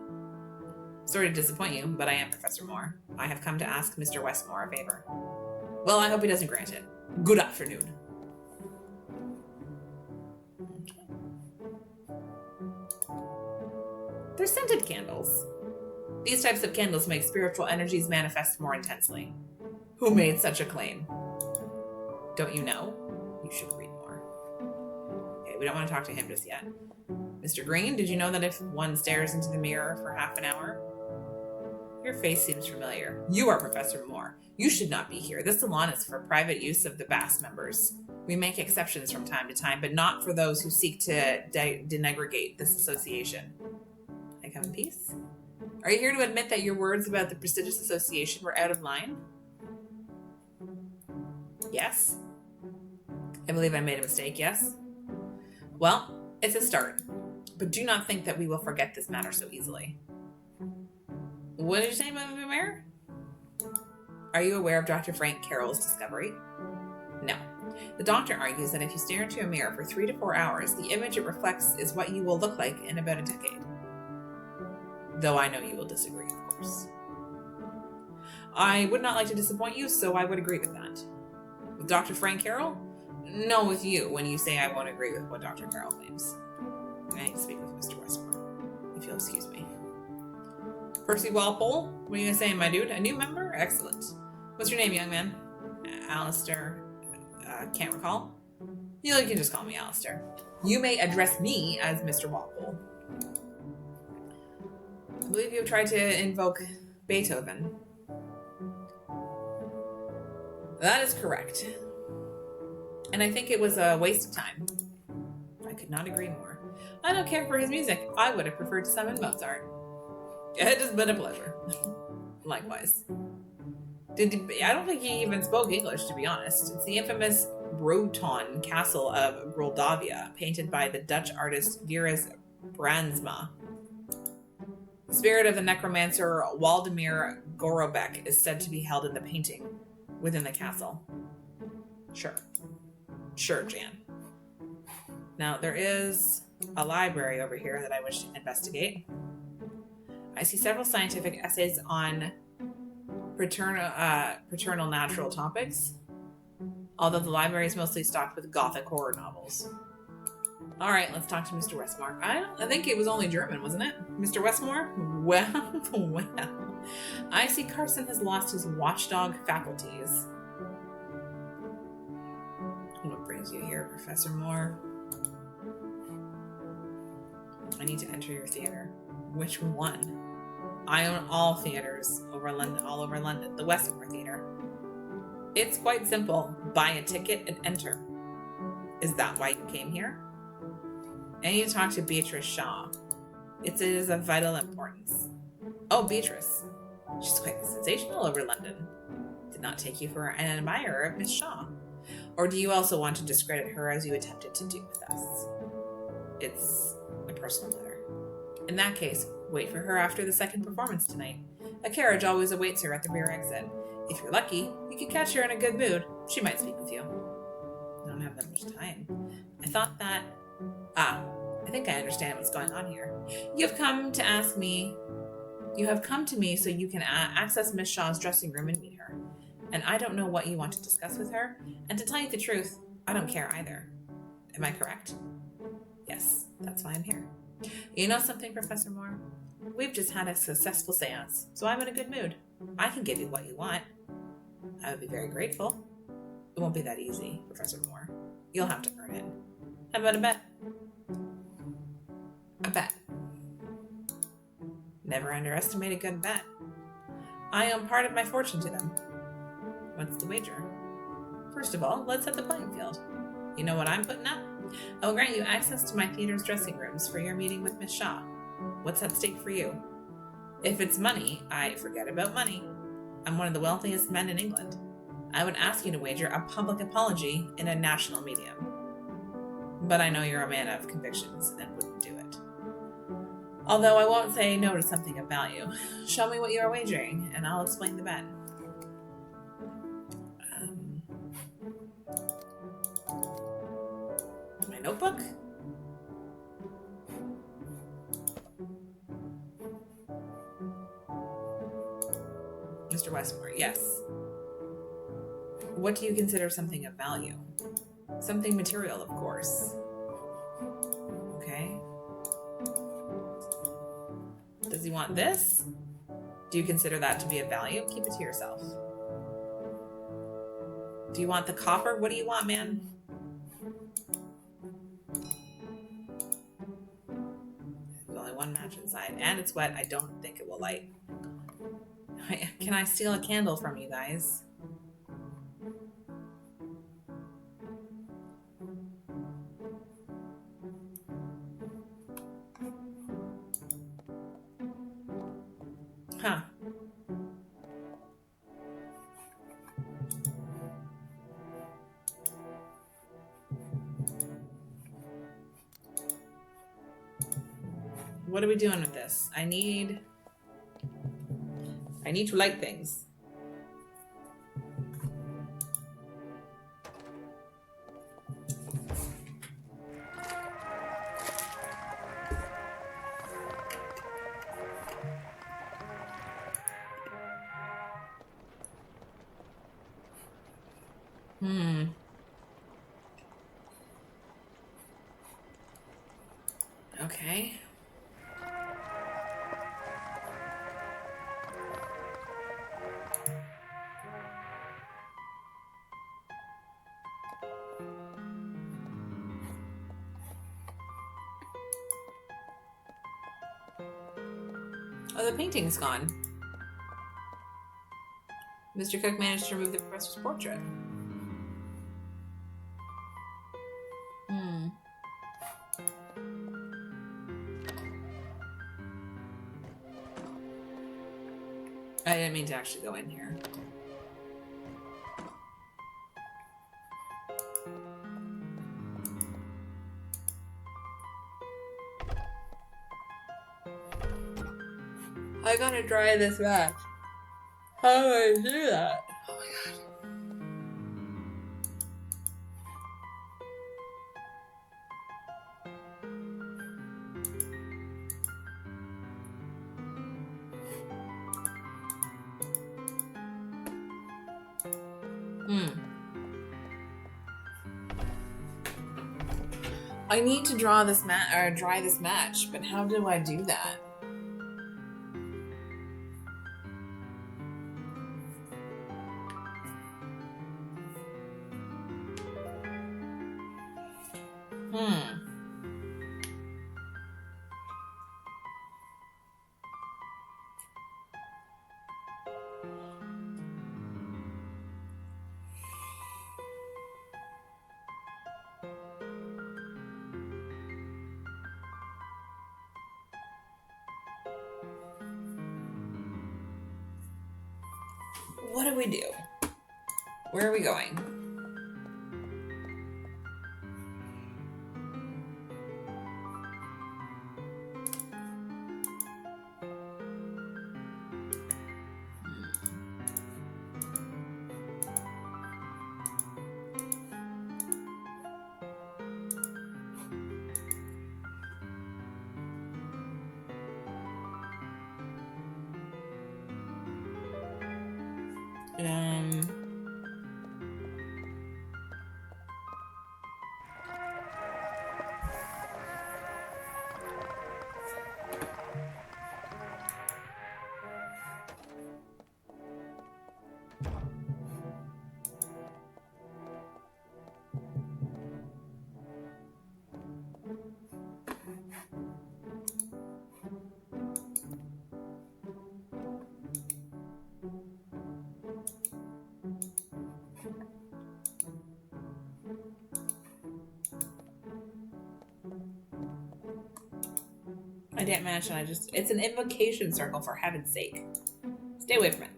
Speaker 1: Sorry to disappoint you, but I am Professor Moore. I have come to ask Mr. Westmore a favor. Well, I hope he doesn't grant it. Good afternoon. Okay. They're scented candles. These types of candles make spiritual energies manifest more intensely. Who made such a claim? Don't you know? You should read more. Okay, we don't want to talk to him just yet. Mr. Green, did you know that if one stares into the mirror for half an hour? Your face seems familiar. You are Professor Moore. You should not be here. This salon is for private use of the BAS members. We make exceptions from time to time, but not for those who seek to denegregate this association. I come in peace? Are you here to admit that your words about the prestigious association were out of line? Yes. I believe I made a mistake, yes? Well, it's a start. But do not think that we will forget this matter so easily. What did you say about the mayor? Are you aware of Dr. Frank Carroll's discovery? No. The doctor argues that if you stare into a mirror for 3 to 4 hours, the image it reflects is what you will look like in about a decade. Though I know you will disagree, of course. I would not like to disappoint you, so I would agree with that. With Dr. Frank Carroll? No, with you, when you say I won't agree with what Dr. Carroll claims. I need to speak with Mr. Westmore, if you'll excuse me. Percy Walpole? What are you going to say, my dude? A new member? Excellent. What's your name, young man? Alistair. Can't recall. You can just call me Alistair. You may address me as Mr. Walpole. I believe you have tried to invoke Beethoven. That is correct. And I think it was a waste of time. I could not agree more. I don't care for his music. I would have preferred to summon Mozart. It has been a pleasure. Likewise. I don't think he even spoke English, to be honest. It's the infamous Broton Castle of Roldavia, painted by the Dutch artist Verus Brandsma. The spirit of the necromancer Waldemir Gorobek is said to be held in the painting within the castle. Sure, Jan. Now, there is a library over here that I wish to investigate. I see several scientific essays on paternal natural topics, although the library is mostly stocked with gothic horror novels. All right, let's talk to Mr. Westmore. I think it was only German, wasn't it? Mr. Westmore? Well. I see Carson has lost his watchdog faculties. What brings you here, Professor Moore? I need to enter your theater. Which one? I own all theaters all over London. The Westmore Theater. It's quite simple. Buy a ticket and enter. Is that why you came here? I need to talk to Beatrice Shaw. It is of vital importance. Oh, Beatrice. She's quite sensational over London. Did not take you for an admirer of Miss Shaw. Or do you also want to discredit her as you attempted to do with us? It's a personal matter. In that case, wait for her after the second performance tonight. A carriage always awaits her at the rear exit. If you're lucky, you can catch her in a good mood. She might speak with you. I don't have that much time. I thought that... I think I understand what's going on here. You have come to me so you can access Miss Shaw's dressing room and meet her. And I don't know what you want to discuss with her. And to tell you the truth, I don't care either. Am I correct? Yes, that's why I'm here. You know something, Professor Moore? We've just had a successful seance, so I'm in a good mood. I can give you what you want. I would be very grateful. It won't be that easy, Professor Moore. You'll have to earn it. How about a bet? A bet. Never underestimate a good bet. I owe part of my fortune to them. What's the wager? First of all, let's set the playing field. You know what I'm putting up? I will grant you access to my theater's dressing rooms for your meeting with Miss Shaw. What's at stake for you? If it's money, I forget about money. I'm one of the wealthiest men in England. I would ask you to wager a public apology in a national medium. But I know you're a man of convictions and wouldn't do it. Although I won't say no to something of value. Show me what you are wagering, and I'll explain the bet. My notebook? Mr. Westmore, yes. What do you consider something of value? Something material, of course. Okay. Does he want this? Do you consider that to be of value? Keep it to yourself. Do you want the copper? What do you want, man? There's only one match inside, and it's wet. I don't think it will light. Can I steal a candle from you guys? Huh. What are we doing with this? I need to light things. Okay. Oh, the painting's gone. Mr. Cook managed to remove the professor's portrait. I didn't mean to actually go in here. I gotta dry this match. How do I do that? Oh my god. I need to dry this match, but how do I do that? What do we do? Where are we going? I didn't mention, it's an invocation circle, for heaven's sake. Stay away from it.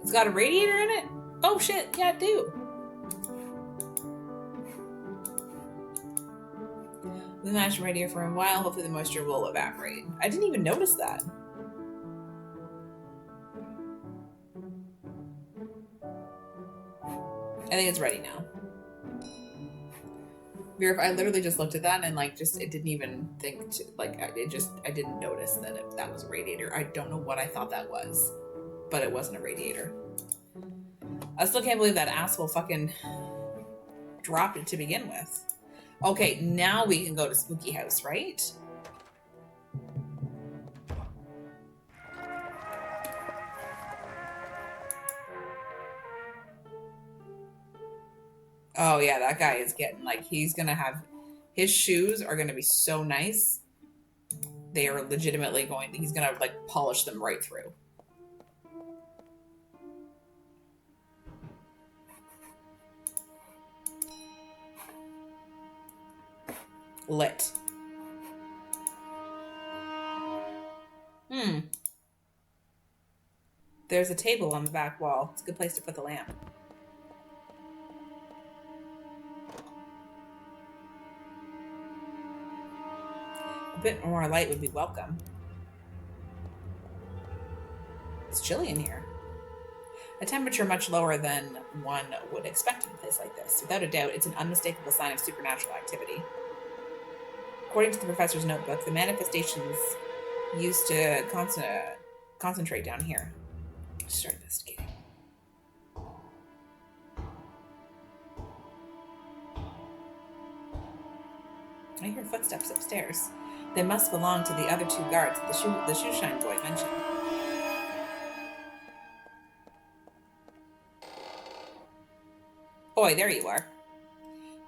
Speaker 1: It's got a radiator in it? Oh shit, yeah, I do. We managed to radiate for a while. Hopefully the moisture will evaporate. I didn't even notice that. I think it's ready now. I literally just looked at that and like it didn't even think to like I didn't notice that that was a radiator. I don't know what I thought that was, but it wasn't a radiator. I still can't believe that asshole fucking dropped it to begin with. Okay, now we can go to Spooky House, right? Oh yeah, that guy is getting like, he's gonna have, his shoes are gonna be so nice. They are legitimately he's gonna like polish them right through. Lit. There's a table on the back wall. It's a good place to put the lamp. A bit more light would be welcome. It's chilly in here. A temperature much lower than one would expect in a place like this. Without a doubt, it's an unmistakable sign of supernatural activity. According to the professor's notebook, the manifestations used to concentrate down here. Start investigating. I hear footsteps upstairs. They must belong to the other two guards that the shoeshine boy mentioned. Oi, there you are.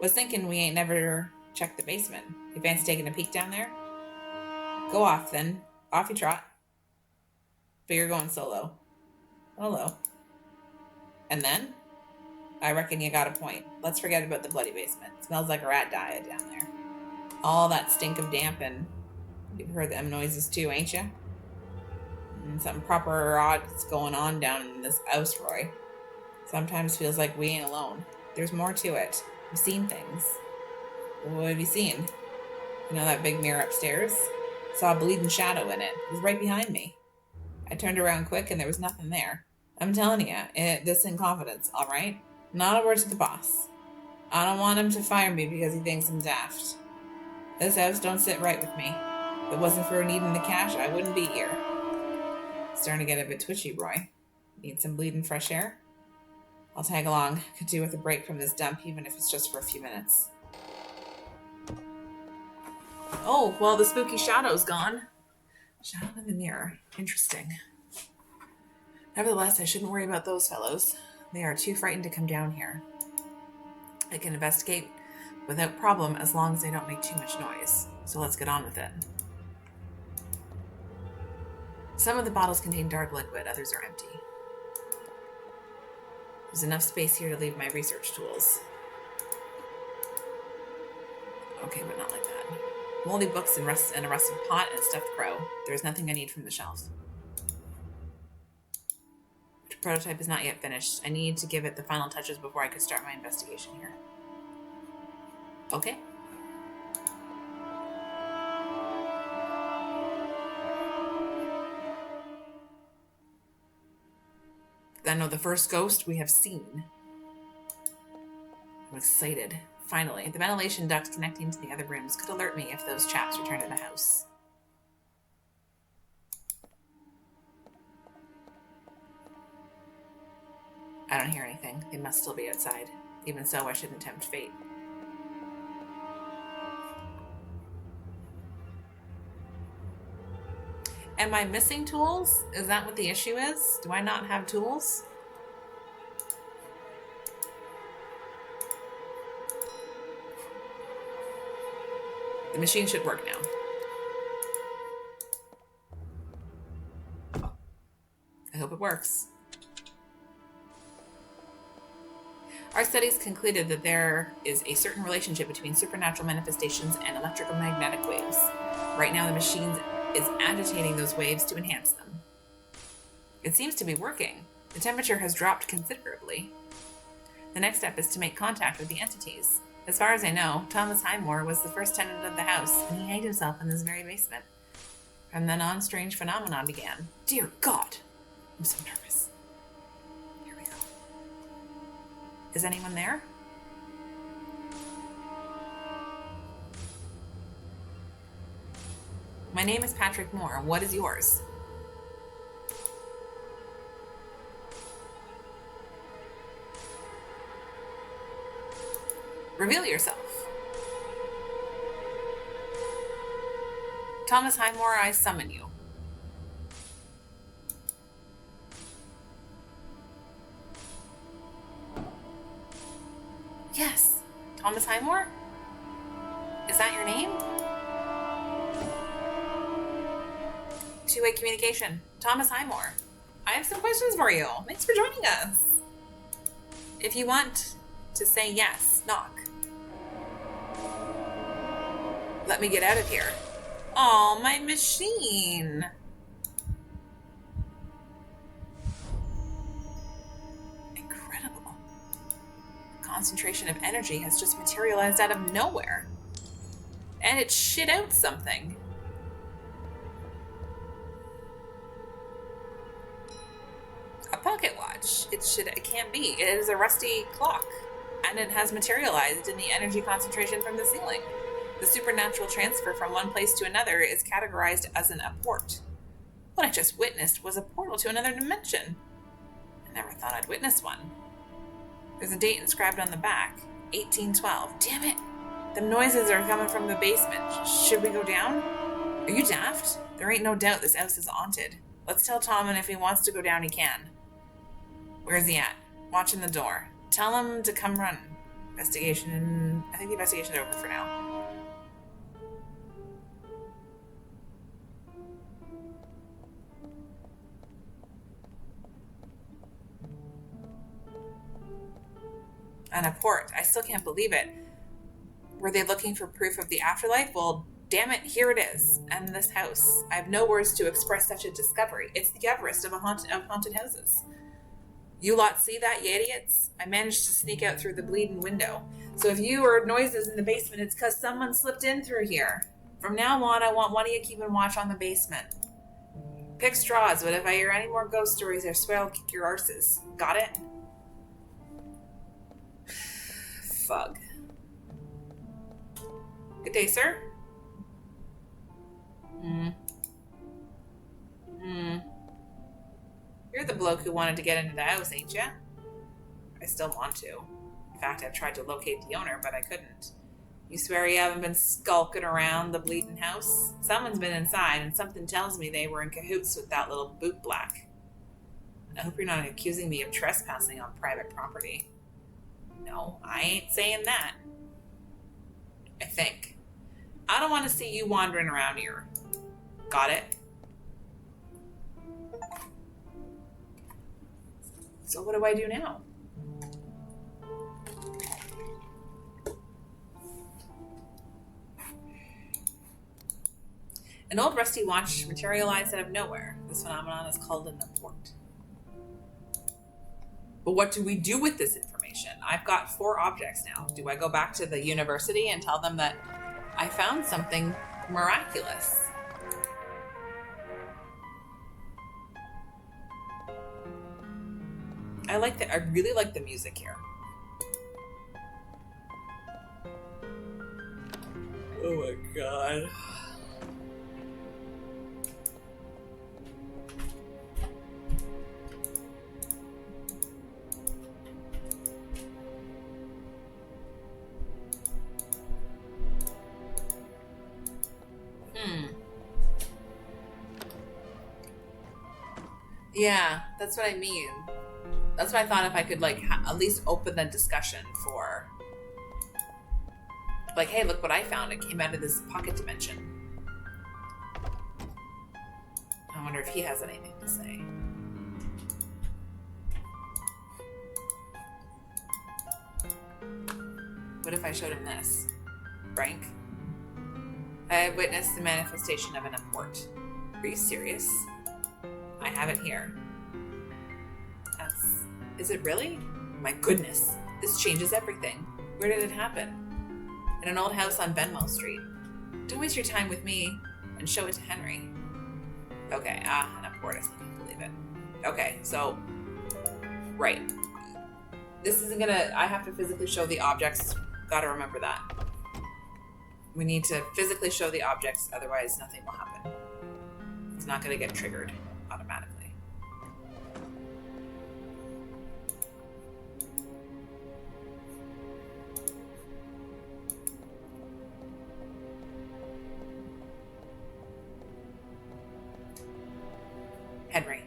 Speaker 1: Was thinking we ain't never checked the basement. You fancy taking a peek down there? Go off then. Off you trot. But you're going solo. Hello. And then? I reckon you got a point. Let's forget about the bloody basement. It smells like a rat diet down there. All that stink of damp, and you've heard them noises too, ain't you? And something proper odd's going on down in this house, Roy. Sometimes feels like we ain't alone. There's more to it. I've seen things. What have you seen? You know that big mirror upstairs? Saw a bleeding shadow in it. It was right behind me. I turned around quick and there was nothing there. I'm telling you, this in confidence, all right? Not a word to the boss. I don't want him to fire me because he thinks I'm daft. This house don't sit right with me. If it wasn't for needing the cash, I wouldn't be here. Starting to get a bit twitchy, Roy. Need some bleeding fresh air? I'll tag along. Could do with a break from this dump, even if it's just for a few minutes. Oh, well, the spooky shadow's gone. Shadow in the mirror. Interesting. Nevertheless, I shouldn't worry about those fellows. They are too frightened to come down here. I can investigate without problem as long as they don't make too much noise. So let's get on with it. Some of the bottles contain dark liquid, others are empty. There's enough space here to leave my research tools. Okay, but not like that. Moldy books and a rusted pot and a stuffed crow. There's nothing I need from the shelves. The prototype is not yet finished. I need to give it the final touches before I could start my investigation here. Okay. Then the first ghost we have seen. I'm excited. Finally, the ventilation ducts connecting to the other rooms could alert me if those chaps return to the house. I don't hear anything. They must still be outside. Even so, I shouldn't tempt fate. Am I missing tools? Is that what the issue is? Do I not have tools? The machine should work now. I hope it works. Our studies concluded that there is a certain relationship between supernatural manifestations and electromagnetic waves. Right now, the machine is agitating those waves to enhance them. It seems to be working. The temperature has dropped considerably. The next step is to make contact with the entities. As far as I know, Thomas Highmore was the first tenant of the house, and he hid himself in this very basement. From then on, strange phenomena began. Dear God! I'm so nervous. Here we go. Is anyone there? My name is Patrick Moore. What is yours? Reveal yourself. Thomas Highmore, I summon you. Yes. Thomas Highmore? Is that your name? Two-way communication. Thomas Highmore. I have some questions for you. Thanks for joining us. If you want to say yes, knock. Let me get out of here. Oh, my machine. Incredible. The concentration of energy has just materialized out of nowhere. And it shit out something. A pocket watch. It can't be. It is a rusty clock. And it has materialized in the energy concentration from the ceiling. The supernatural transfer from one place to another is categorized as an apport. What I just witnessed was a portal to another dimension. I never thought I'd witness one. There's a date inscribed on the back. 1812. Damn it! The noises are coming from the basement. Should we go down? Are you daft? There ain't no doubt this house is haunted. Let's tell Tom, and if he wants to go down, he can. Where's he at? Watching the door. Tell him to come run. I think the investigation's over for now. An apport. I still can't believe it. Were they looking for proof of the afterlife? Well, damn it, here it is. And this house. I have no words to express such a discovery. It's the Everest of haunted houses. You lot see that, you idiots? I managed to sneak out through the bleeding window. So if you heard noises in the basement, it's because someone slipped in through here. From now on, I want one of you keeping watch on the basement. Pick straws, but if I hear any more ghost stories, I swear I'll kick your arses. Got it? Fug. Good day, sir. You're the bloke who wanted to get into the house, ain't ya? I still want to. In fact, I've tried to locate the owner, but I couldn't. You swear you haven't been skulking around the bleeding house? Someone's been inside, and something tells me they were in cahoots with that little bootblack. I hope you're not accusing me of trespassing on private property. No, I ain't saying that. I think. I don't want to see you wandering around here. Got it? So what do I do now? An old rusty watch materialized out of nowhere. This phenomenon is called an apport. But what do we do with this information? information. I've got 4 objects now. Do I go back to the university and tell them that I found something miraculous? I really like the music here. Oh my god. Yeah, that's what I mean. That's why I thought if I could, like, at least open the discussion for, like, hey, look what I found. It came out of this pocket dimension. I wonder if he has anything to say. What if I showed him this? Frank, I have witnessed the manifestation of an import. Are you serious? I have it here. Is it really? My goodness, this changes everything. Where did it happen? In an old house on Benwell Street. Don't waste your time with me and show it to Henry. Okay, an import, I still can't believe it. Okay, so, right. This isn't gonna, I have to physically show the objects. Gotta remember that. We need to physically show the objects, otherwise nothing will happen. It's not gonna get triggered automatically. Henry,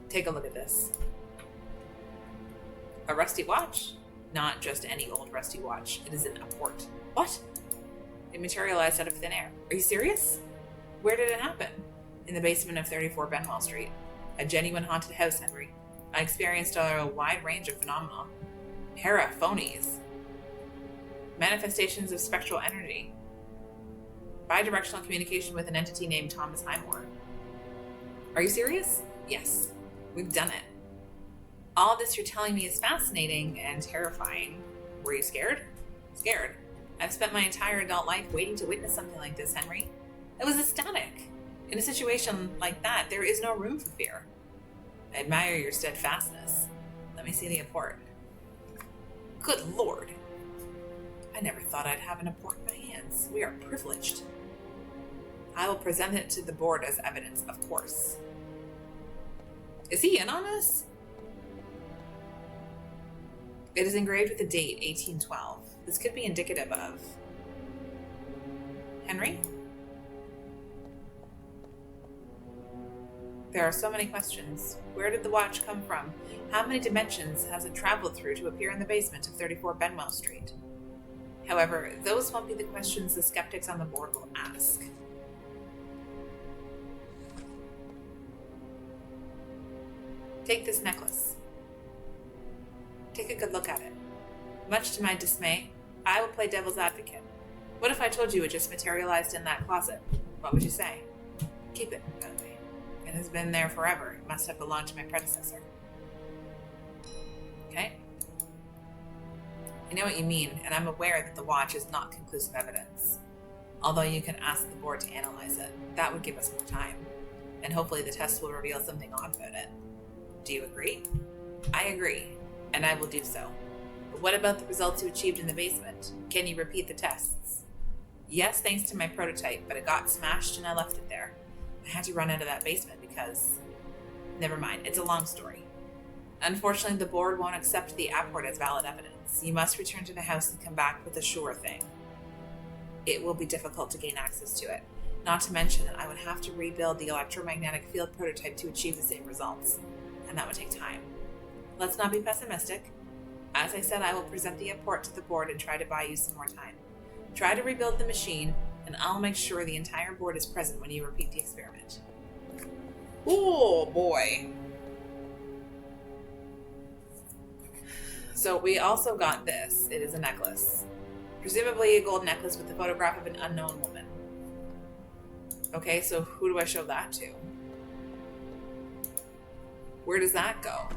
Speaker 1: take a look at this. A rusty watch? Not just any old rusty watch. It is an import. What? It materialized out of thin air. Are you serious? Where did it happen? In the basement of 34 Benwell Street. A genuine haunted house, Henry. I experienced a wide range of phenomena. Paraphonies. Manifestations of spectral energy. Bidirectional communication with an entity named Thomas Highmore. Are you serious? Yes. We've done it. All this you're telling me is fascinating and terrifying. Were you scared? Scared. I've spent my entire adult life waiting to witness something like this, Henry. It was ecstatic. In a situation like that, there is no room for fear. I admire your steadfastness. Let me see the import. Good Lord. I never thought I'd have an import in my hands. We are privileged. I will present it to the board as evidence, of course. Is he in on this? It is engraved with the date 1812. This could be indicative of... Henry? There are so many questions. Where did the watch come from? How many dimensions has it traveled through to appear in the basement of 34 Benwell Street? However, those won't be the questions the skeptics on the board will ask. Take this necklace. Take a good look at it. Much to my dismay, I will play devil's advocate. What if I told you it just materialized in that closet? What would you say? Keep it, by the way. It has been there forever. It must have belonged to my predecessor. Okay? I know what you mean, and I'm aware that the watch is not conclusive evidence. Although you can ask the board to analyze it. That would give us more time. And hopefully the test will reveal something odd about it. Do you agree? I agree, and I will do so. But what about the results you achieved in the basement? Can you repeat the tests? Yes, thanks to my prototype, but it got smashed and I left it there. I had to run out of that basement because... Never mind, it's a long story. Unfortunately, the board won't accept the apport as valid evidence. You must return to the house and come back with a sure thing. It will be difficult to gain access to it. Not to mention that I would have to rebuild the electromagnetic field prototype to achieve the same results. And that would take time. Let's not be pessimistic. As I said, I will present the import to the board and try to buy you some more time. Try to rebuild the machine, and I'll make sure the entire board is present when you repeat the experiment. Oh boy. So we also got this. It is a necklace. Presumably a gold necklace with the photograph of an unknown woman. Okay, so who do I show that to? Where does that go?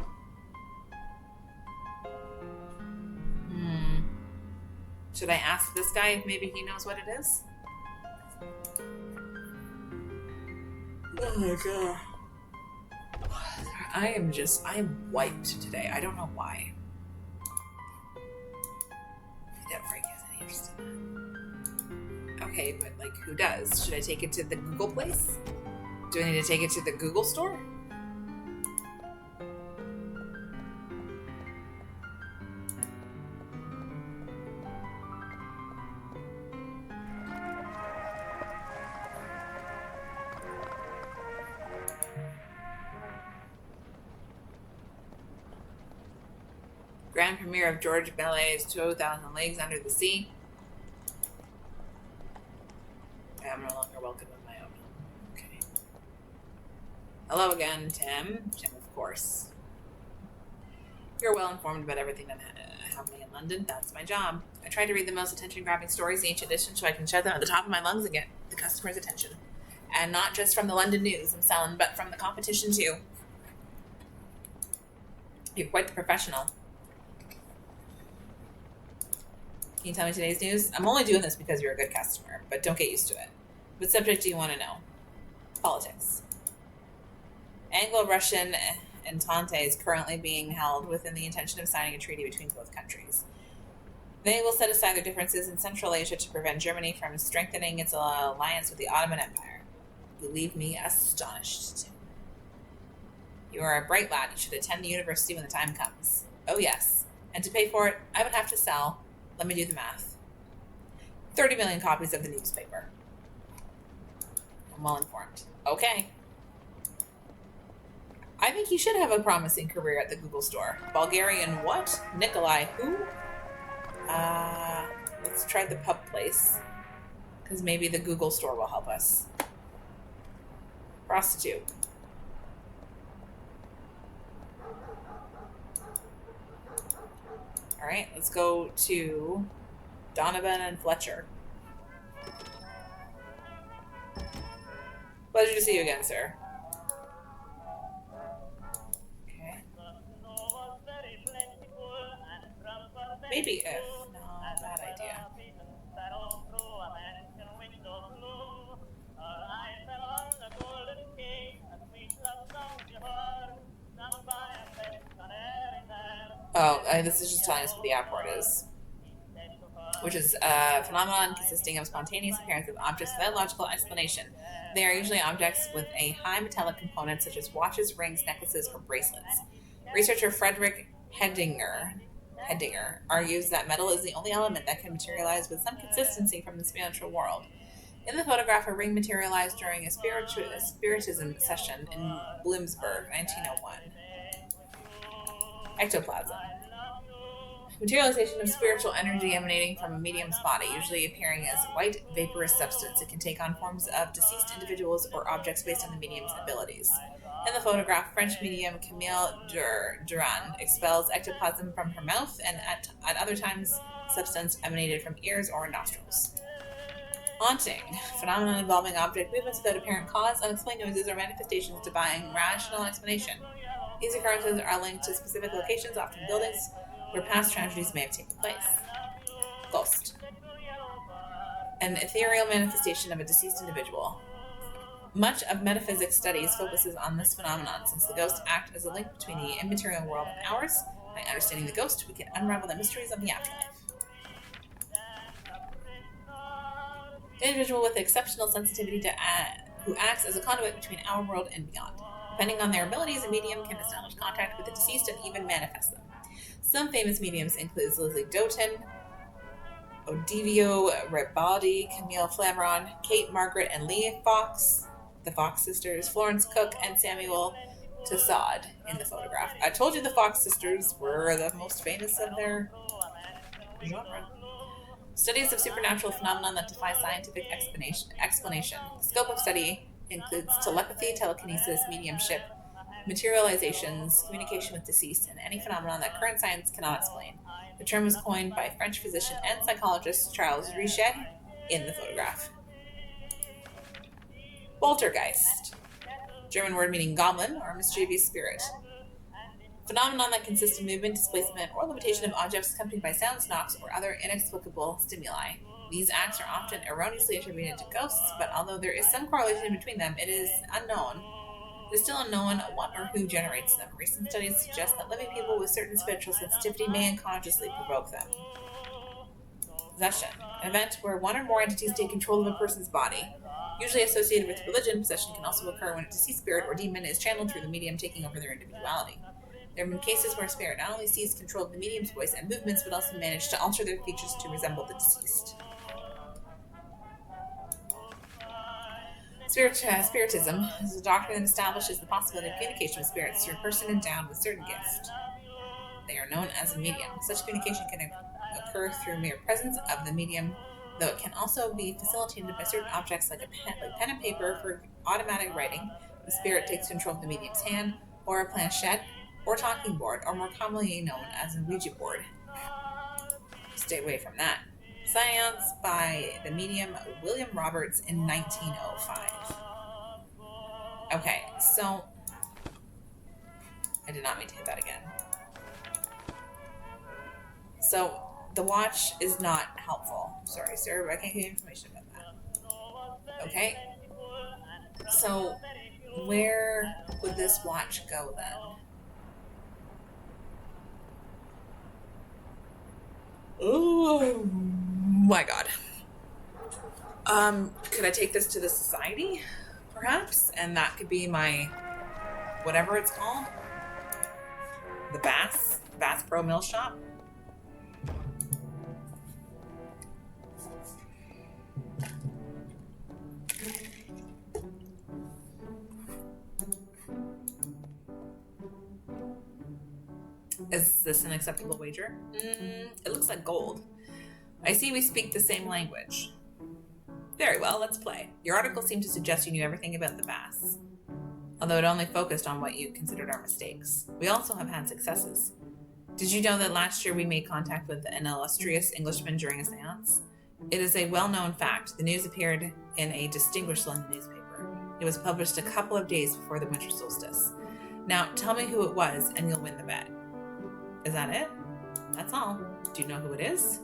Speaker 1: Should I ask this guy if maybe he knows what it is? Oh my god. I am wiped today. I don't know why. I don't think he's any interest in that. Okay, but like, who does? Should I take it to the Google place? Do I need to take it to the Google store? Grand premiere of George Ballet's 2,000 Leagues Under the Sea. I am no longer welcome in my own home. Okay. Hello again, Tim. Tim, of course. You're well informed about everything that's happening in London. That's my job. I try to read the most attention-grabbing stories in each edition so I can shout them at the top of my lungs and get the customer's attention. And not just from the London news themselves, but from the competition too. You're quite the professional. Can you tell me today's news? I'm only doing this because you're a good customer, but don't get used to it. What subject do you want to know? Politics. Anglo-Russian Entente is currently being held within the intention of signing a treaty between both countries. They will set aside their differences in Central Asia to prevent Germany from strengthening its alliance with the Ottoman Empire. You leave me astonished. You are a bright lad. You should attend the university when the time comes. Oh, yes. And to pay for it, I would have to sell... Let me do the math. 30 million copies of the newspaper. I'm well informed. Okay. I think you should have a promising career at the Google store. Bulgarian what? Nikolai who? Let's try the pub place. Because maybe the Google store will help us. Prostitute. All right, let's go to Donovan and Fletcher. Pleasure to see you again, sir. Okay. Maybe if. No, bad idea. Oh, this is just telling us what the airport is. Which is a phenomenon consisting of spontaneous appearance of objects without logical explanation. They are usually objects with a high metallic component, such as watches, rings, necklaces, or bracelets. Researcher Frederick Hedinger argues that metal is the only element that can materialize with some consistency from the spiritual world. In the photograph, a ring materialized during a spiritism session in Bloomsburg, 1901. Ectoplasm. Materialization of spiritual energy emanating from a medium's body, usually appearing as white, vaporous substance. It can take on forms of deceased individuals or objects based on the medium's abilities. In the photograph, French medium Camille Durand expels ectoplasm from her mouth, and at other times, substance emanated from ears or nostrils. Haunting. Phenomenon involving object movements without apparent cause, unexplained noises, or manifestations defying rational explanation. These occurrences are linked to specific locations, often buildings, where past tragedies may have taken place. Ghost. An ethereal manifestation of a deceased individual. Much of metaphysics studies focuses on this phenomenon, since the ghosts act as a link between the immaterial world and ours. By understanding the ghost, we can unravel the mysteries of the afterlife. An individual with exceptional sensitivity who acts as a conduit between our world and beyond. Depending on their abilities, a medium can establish contact with the deceased and even manifest them. Some famous mediums include Leslie Doughton, Odivio Ribaudy, Camille Flammarion, Kate Margaret and Leah Fox, the Fox sisters, Florence Cook, and Samuel Tassad in the photograph. I told you the Fox sisters were the most famous of their genre. Studies of supernatural phenomena that defy scientific explanation. The scope of study includes telepathy, telekinesis, mediumship, materializations, communication with deceased, and any phenomenon that current science cannot explain. The term was coined by French physician and psychologist Charles Richet in the photograph. Poltergeist. German word meaning goblin or mischievous spirit. phenomenon that consists of movement, displacement, or levitation of objects accompanied by sounds, knocks, or other inexplicable stimuli. These acts are often erroneously attributed to ghosts, but although there is some correlation between them, it is still unknown what or who generates them. Recent studies suggest that living people with certain spiritual sensitivity may unconsciously provoke them. Possession. An event where one or more entities take control of a person's body. Usually associated with religion, possession can also occur when a deceased spirit or demon is channeled through the medium, taking over their individuality. There have been cases where a spirit not only seized control of the medium's voice and movements, but also managed to alter their features to resemble the deceased. Spiritism is a doctrine that establishes the possibility of communication with spirits through a person endowed with certain gifts. They are known as a medium. Such communication can occur through mere presence of the medium, though it can also be facilitated by certain objects like pen and paper for automatic writing. The spirit takes control of the medium's hand, or a planchette, or talking board, or more commonly known as a Ouija board. Stay away from that. Seance by the medium William Roberts in 1905. Okay, so I did not mean to hit that again. So the watch is not helpful. Sorry, sir, but I can't give you information about that. Okay? So where would this watch go then? Oh my god. Could I take this to the society? Perhaps? And that could be my whatever it's called? The Bass Pro Mill Shop? Is this an acceptable wager? It looks like gold. I see we speak the same language. Very well, let's play. Your article seemed to suggest you knew everything about the Bass, although it only focused on what you considered our mistakes. We also have had successes. Did you know that last year we made contact with an illustrious Englishman during a seance? It is a well-known fact. The news appeared in a distinguished London newspaper. It was published a couple of days before the winter solstice. Now, tell me who it was, and you'll win the bet. Is that it? That's all. Do you know who it is?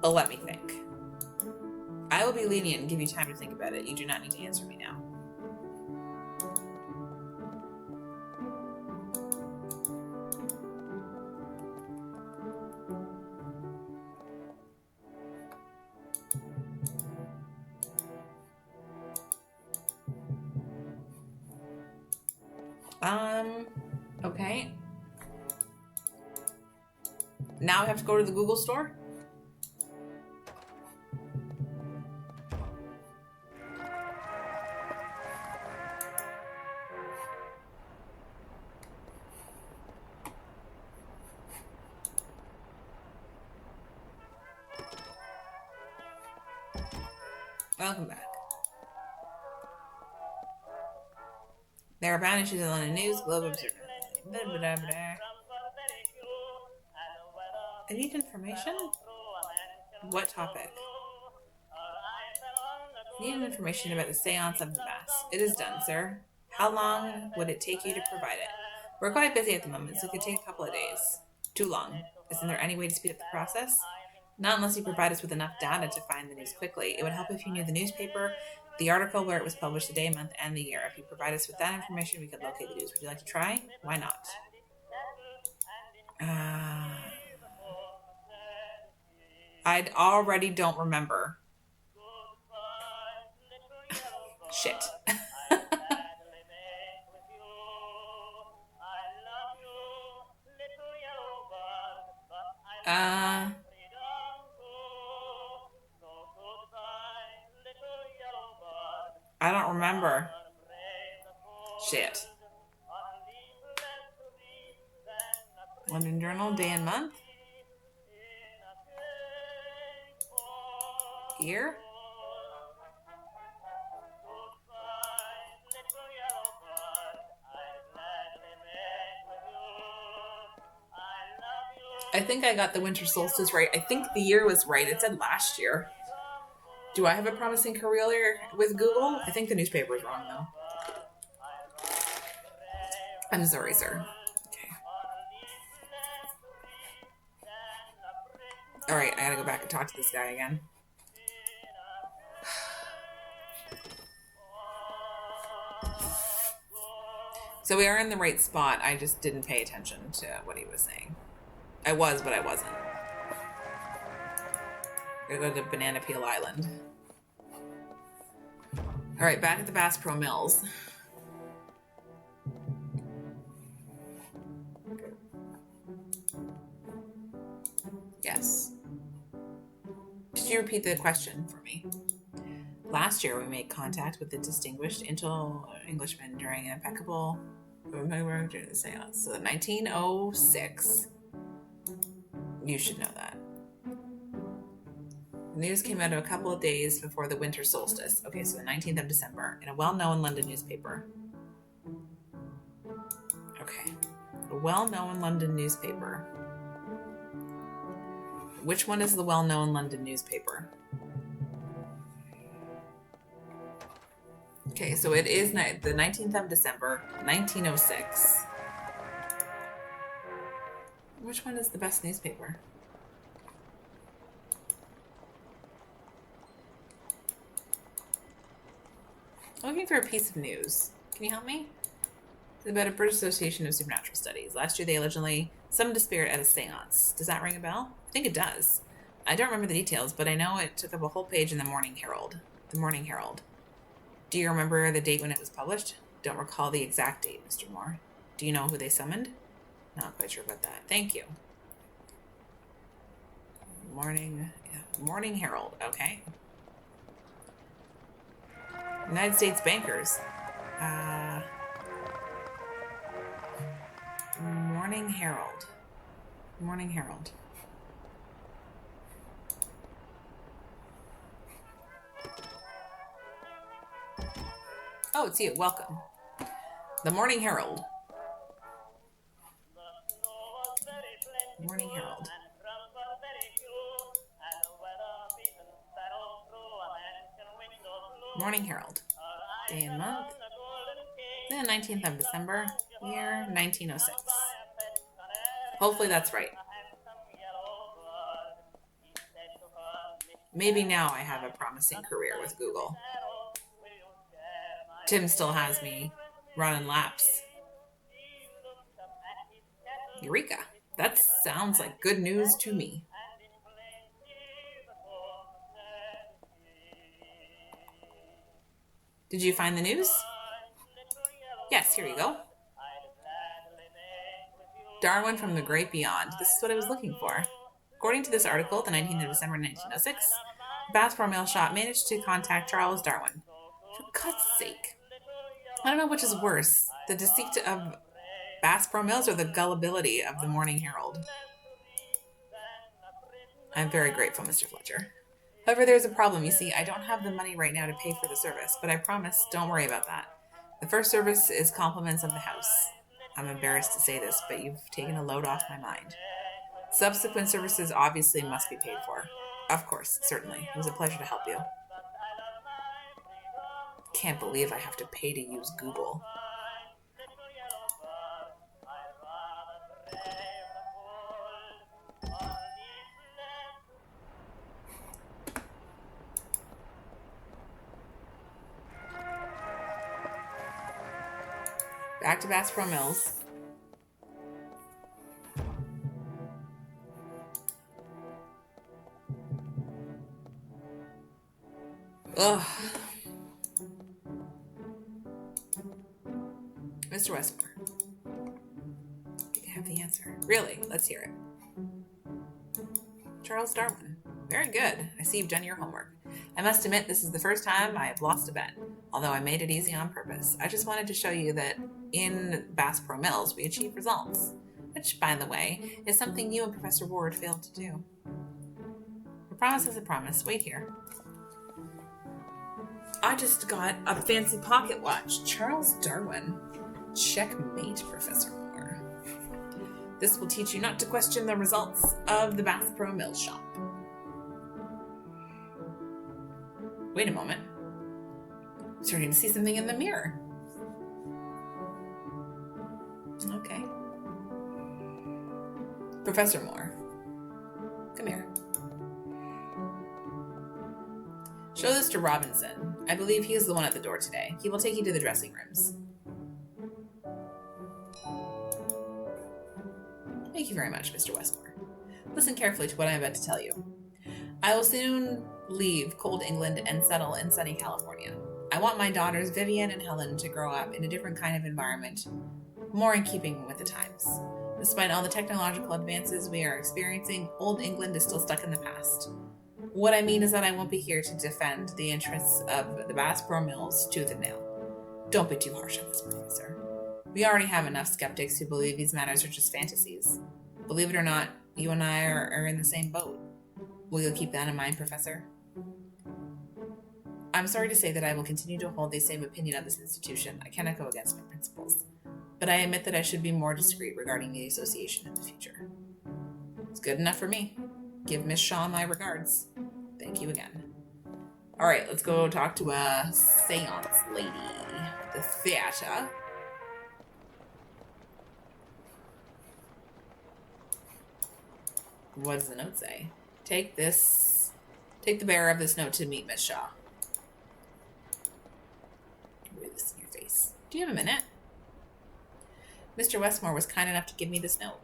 Speaker 1: Well, let me think. I will be lenient and give you time to think about it. You do not need to answer me now. Okay. Now I have to go to the Google store? Welcome back. There are bad issues in London News, Globe Observer. I need information? What topic? I need information about the seance of the Bass. It is done, sir. How long would it take you to provide it? We're quite busy at the moment, so it could take a couple of days. Too long. Isn't there any way to speed up the process? Not unless you provide us with enough data to find the news quickly. It would help if you knew the newspaper, the article where it was published, the day, month, and the year. If you provide us with that information, we could locate the news. Would you like to try? Why not? I already don't remember. Shit. I don't remember. Shit. London Journal, day and month. Year. I think I got the winter solstice right. I think the year was right. It said last year. Do I have a promising career with Google? I think the newspaper is wrong, though. I'm sorry, sir. Okay. All right, I gotta go back and talk to this guy again. So we are in the right spot. I just didn't pay attention to what he was saying. I was, but I wasn't. We're gonna go to Banana Peel Island. All right, back at the Bass Pro Mills. Yes. Could you repeat the question for me? Last year, we made contact with the distinguished Englishman during an impeccable seance. So 1906. You should know that. The news came out a couple of days before the winter solstice. Okay, so the 19th of December in a well-known London newspaper. Okay, a well-known London newspaper. Which one is the well-known London newspaper? Okay, so it is the 19th of December, 1906. Which one is the best newspaper? I'm looking for a piece of news. Can you help me? It's about a British Association of Supernatural Studies. Last year, they allegedly summoned a spirit at a seance. Does that ring a bell? I think it does. I don't remember the details, but I know it took up a whole page in the Morning Herald. The Morning Herald. Do you remember the date when it was published? Don't recall the exact date, Mr. Moore. Do you know who they summoned? Not quite sure about that. Thank you. Morning Herald. Okay. United States bankers. Morning Herald. Morning Herald. Oh, it's you. Welcome. The Morning Herald. Morning Herald. Morning Herald. Day and month. The 19th of December, year 1906. Hopefully that's right. Maybe now I have a promising career with Google. Tim still has me running laps. Eureka. That sounds like good news to me. Did you find the news? Yes, here you go. Darwin from the Great Beyond. This is what I was looking for. According to this article, the 19th of December 1906, the Bass Pro Mill shop managed to contact Charles Darwin. For God's sake. I don't know which is worse, the deceit of Bass Pro Mills or the gullibility of the Morning Herald. I'm very grateful, Mr. Fletcher. However, there's a problem. You see, I don't have the money right now to pay for the service, but I promise, don't worry about that. The first service is compliments of the house. I'm embarrassed to say this, but you've taken a load off my mind. Subsequent services obviously must be paid for. Of course, certainly. It was a pleasure to help you. Can't believe I have to pay to use Google. Back to Bass Pro Mills. Ugh. Mr. Westmore. I think I have the answer. Really? Let's hear it. Charles Darwin. Very good. I see you've done your homework. I must admit, this is the first time I have lost a bet, although I made it easy on purpose. I just wanted to show you that in Bass Pro Mills, we achieve results, which, by the way, is something you and Professor Ward failed to do. A promise is a promise. Wait here. I just got a fancy pocket watch. Charles Darwin. Checkmate, Professor Moore. This will teach you not to question the results of the Bass Pro Mills shop. Wait a moment. I'm starting to see something in the mirror. Professor Moore, come here. Show this to Robinson. I believe he is the one at the door today. He will take you to the dressing rooms. Thank you very much, Mr. Westmore. Listen carefully to what I am about to tell you. I will soon leave cold England and settle in sunny California. I want my daughters, Vivian and Helen, to grow up in a different kind of environment, more in keeping with the times. Despite all the technological advances we are experiencing, old England is still stuck in the past. What I mean is that I won't be here to defend the interests of the Bassboro Mills tooth and nail. Don't be too harsh on this, Professor. We already have enough skeptics who believe these matters are just fantasies. Believe it or not, you and I are in the same boat. Will you keep that in mind, Professor? I'm sorry to say that I will continue to hold the same opinion of this institution. I cannot go against my principles. But I admit that I should be more discreet regarding the association in the future. It's good enough for me. Give Miss Shaw my regards. Thank you again. Alright, let's go talk to a seance lady. The theater. What does the note say? Take the bearer of this note to meet Miss Shaw. Read this in your face. Do you have a minute? Mr. Westmore was kind enough to give me this note.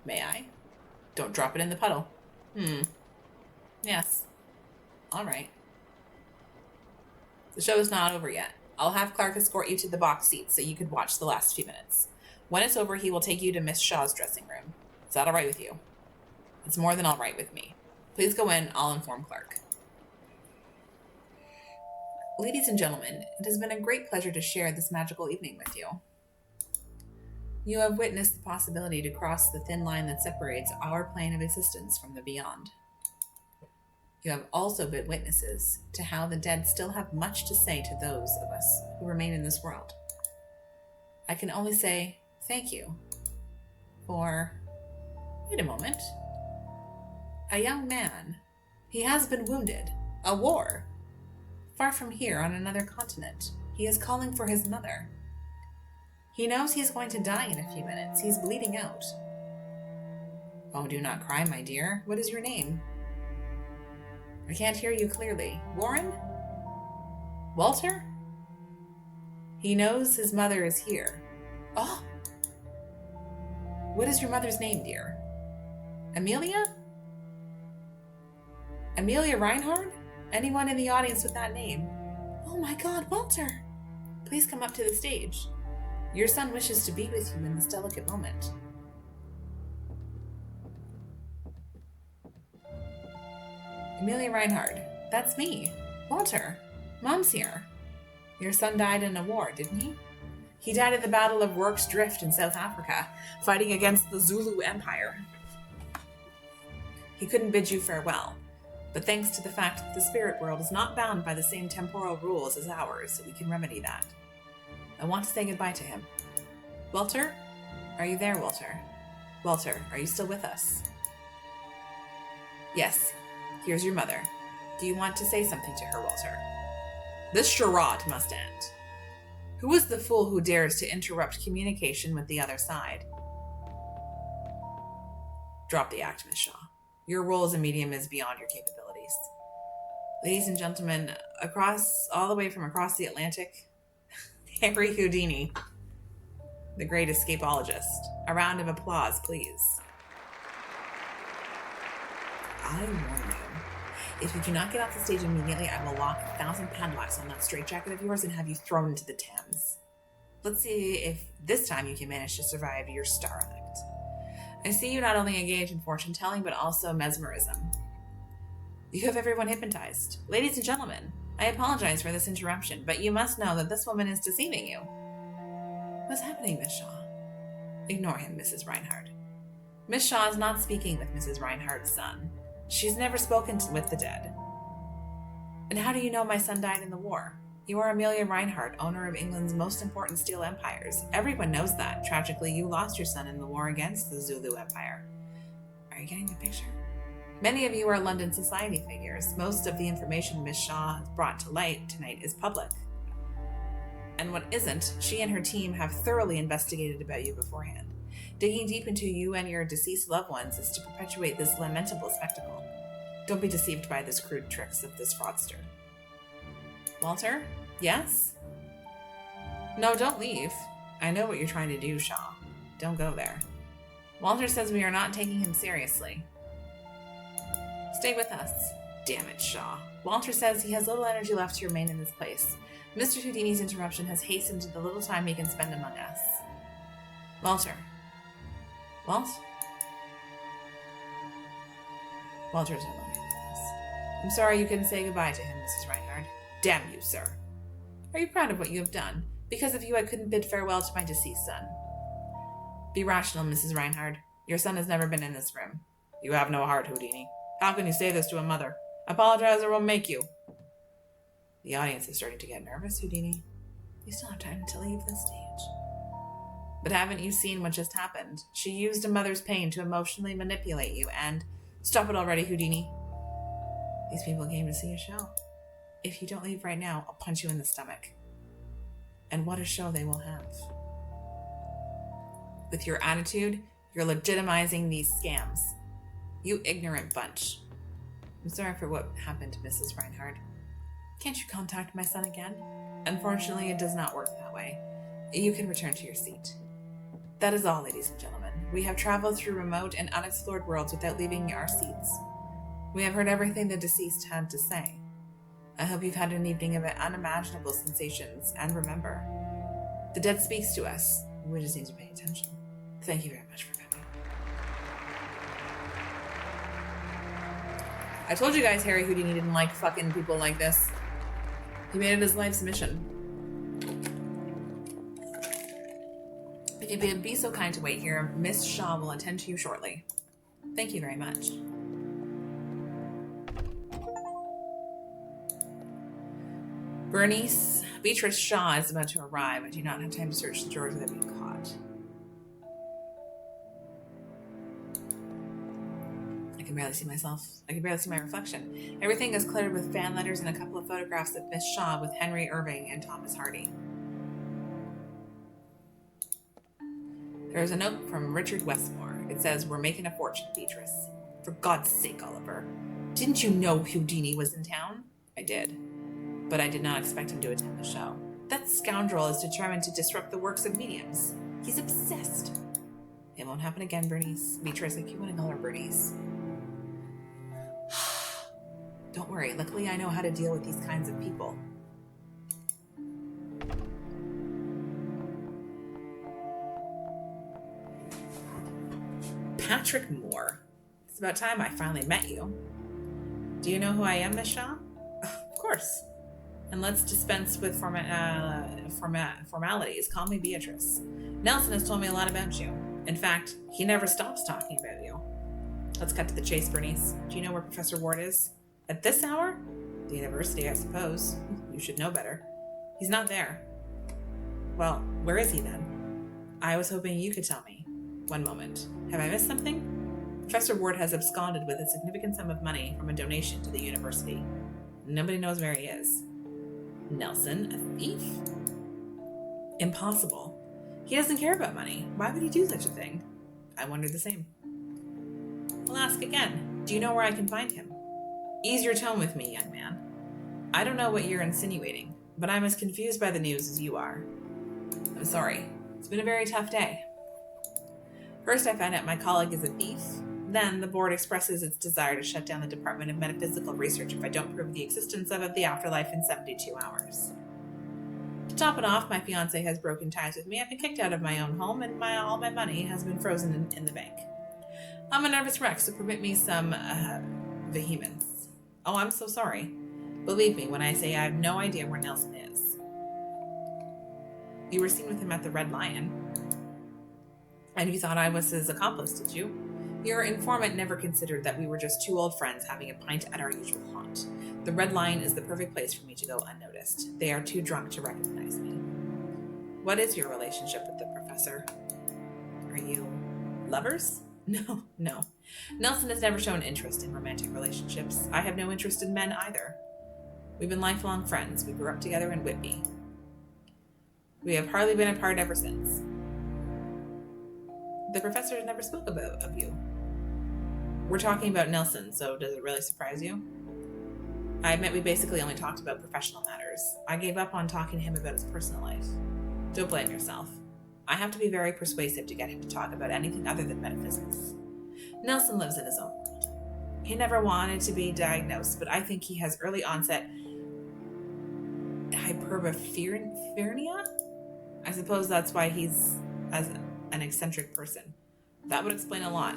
Speaker 1: May I? Don't drop it in the puddle. Yes. All right. The show is not over yet. I'll have Clark escort you to the box seat so you could watch the last few minutes. When it's over, he will take you to Miss Shaw's dressing room. Is that all right with you? It's more than all right with me. Please go in. I'll inform Clark. Ladies and gentlemen, it has been a great pleasure to share this magical evening with you. You have witnessed the possibility to cross the thin line that separates our plane of existence from the beyond. You have also been witnesses to how the dead still have much to say to those of us who remain in this world. I can only say thank you for... Wait a moment. A young man. He has been wounded. A war. Far from here on another continent. He is calling for his mother. He knows he is going to die in a few minutes. He's bleeding out. Oh, do not cry, my dear. What is your name? I can't hear you clearly. Warren? Walter? He knows his mother is here. Oh! What is your mother's name, dear? Amelia? Amelia Reinhard? Anyone in the audience with that name? Oh my God, Walter! Please come up to the stage. Your son wishes to be with you in this delicate moment. Amelia Reinhard, that's me. Walter, Mom's here. Your son died in a war, didn't he? He died at the Battle of Rorke's Drift in South Africa, fighting against the Zulu Empire. He couldn't bid you farewell, but thanks to the fact that the spirit world is not bound by the same temporal rules as ours, we can remedy that. I want to say goodbye to him. Walter? Are you there, Walter? Walter, are you still with us? Yes. Here's your mother. Do you want to say something to her, Walter? This charade must end. Who is the fool who dares to interrupt communication with the other side? Drop the act, Miss Shaw. Your role as a medium is beyond your capabilities. Ladies and gentlemen, all the way from across the Atlantic, Harry Houdini, the great escapologist. A round of applause, please. I warn you, if you do not get off the stage immediately, I will lock 1,000 padlocks on that straitjacket of yours and have you thrown into the Thames. Let's see if this time you can manage to survive your star act. I see you not only engage in fortune telling, but also mesmerism. You have everyone hypnotized. Ladies and gentlemen, I apologize for this interruption, but you must know that this woman is deceiving you. What's happening, Miss Shaw? Ignore him, Mrs. Reinhardt. Miss Shaw is not speaking with Mrs. Reinhardt's son. She's never spoken with the dead. And how do you know my son died in the war? You are Amelia Reinhardt, owner of England's most important steel empires. Everyone knows that. Tragically, you lost your son in the war against the Zulu Empire. Are you getting the picture? Many of you are London society figures. Most of the information Miss Shaw has brought to light tonight is public. And what isn't, she and her team have thoroughly investigated about you beforehand. Digging deep into you and your deceased loved ones is to perpetuate this lamentable spectacle. Don't be deceived by the crude tricks of this fraudster. Walter? Yes? No, don't leave. I know what you're trying to do, Shaw. Don't go there. Walter says we are not taking him seriously. Stay with us. Damn it, Shaw. Walter says he has little energy left to remain in this place. Mr. Houdini's interruption has hastened the little time he can spend among us. Walter. Walt? Walter's no longer with us. I'm sorry you couldn't say goodbye to him, Mrs. Reinhardt. Damn you, sir. Are you proud of what you have done? Because of you, I couldn't bid farewell to my deceased son. Be rational, Mrs. Reinhardt. Your son has never been in this room. You have no heart, Houdini. How can you say this to a mother? Apologize or we'll make you. The audience is starting to get nervous, Houdini. You still have time to leave the stage. But haven't you seen what just happened? She used a mother's pain to emotionally manipulate you and... Stop it already, Houdini. These people came to see a show. If you don't leave right now, I'll punch you in the stomach. And what a show they will have. With your attitude, you're legitimizing these scams. You ignorant bunch. I'm sorry for what happened to Mrs. Reinhardt. Can't you contact my son again? Unfortunately, it does not work that way. You can return to your seat. That is all, ladies and gentlemen. We have traveled through remote and unexplored worlds without leaving our seats. We have heard everything the deceased had to say. I hope you've had an evening of unimaginable sensations, and remember, the dead speaks to us. We just need to pay attention. Thank you very much for coming. I told you guys Harry Houdini didn't like fucking people like this. He made it his life's mission. If you'd be so kind to wait here, Miss Shaw will attend to you shortly. Thank you very much. Beatrice Shaw is about to arrive. I do not have time to search the drawers without being caught. I can barely see myself. I can barely see my reflection. Everything is cluttered with fan letters and a couple of photographs of Miss Shaw with Henry Irving and Thomas Hardy. There is a note from Richard Westmore. It says, "We're making a fortune, Beatrice. For God's sake, Oliver. Didn't you know Houdini was in town?" I did. But I did not expect him to attend the show. That scoundrel is determined to disrupt the works of mediums. He's obsessed. It won't happen again, Bernice. Beatrice, I keep wanting to call her Bernice. Don't worry. Luckily, I know how to deal with these kinds of people. Patrick Moore. It's about time I finally met you. Do you know who I am, Miss Shaw? Of course. And let's dispense with formalities. Call me Beatrice. Nelson has told me a lot about you. In fact, he never stops talking about you. Let's cut to the chase, Bernice. Do you know where Professor Ward is? At this hour? The university, I suppose. You should know better. He's not there. Well, where is he then? I was hoping you could tell me. One moment. Have I missed something? Professor Ward has absconded with a significant sum of money from a donation to the university. Nobody knows where he is. Nelson, a thief? Impossible. He doesn't care about money. Why would he do such a thing? I wondered the same. I'll ask again. Do you know where I can find him? Ease your tone with me, young man. I don't know what you're insinuating, but I'm as confused by the news as you are. I'm sorry. It's been a very tough day. First, I found out my colleague is a thief. Then, the board expresses its desire to shut down the Department of Metaphysical Research if I don't prove the existence of the afterlife in 72 hours. To top it off, my fiancé has broken ties with me. I've been kicked out of my own home, and all my money has been frozen in the bank. I'm a nervous wreck, so permit me some vehemence. Oh, I'm so sorry. Believe me when I say I have no idea where Nelson is. You were seen with him at the Red Lion. And you thought I was his accomplice, did you? Your informant never considered that we were just two old friends having a pint at our usual haunt. The Red Lion is the perfect place for me to go unnoticed. They are too drunk to recognize me. What is your relationship with the professor? Are you lovers? No. Nelson has never shown interest in romantic relationships. I have no interest in men either. We've been lifelong friends. We grew up together in Whitby. We have hardly been apart ever since. The professor never spoke of you. We're talking about Nelson, so does it really surprise you? I admit we basically only talked about professional matters. I gave up on talking to him about his personal life. Don't blame yourself. I have to be very persuasive to get him to talk about anything other than metaphysics. Nelson lives in his own world. He never wanted to be diagnosed, but I think he has early onset hyperbophernia? I suppose that's why he's as an eccentric person. That would explain a lot.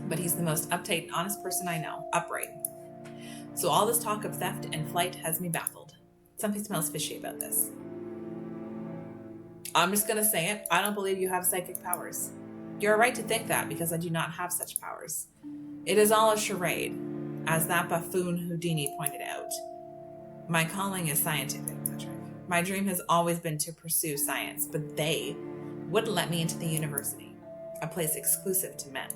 Speaker 1: But he's the most uptight, honest person I know. Upright. So all this talk of theft and flight has me baffled. Something smells fishy about this. I'm just going to say it. I don't believe you have psychic powers. You're right to think that because I do not have such powers. It is all a charade, as that buffoon Houdini pointed out. My calling is scientific, Patrick. My dream has always been to pursue science, but they wouldn't let me into the university, a place exclusive to men.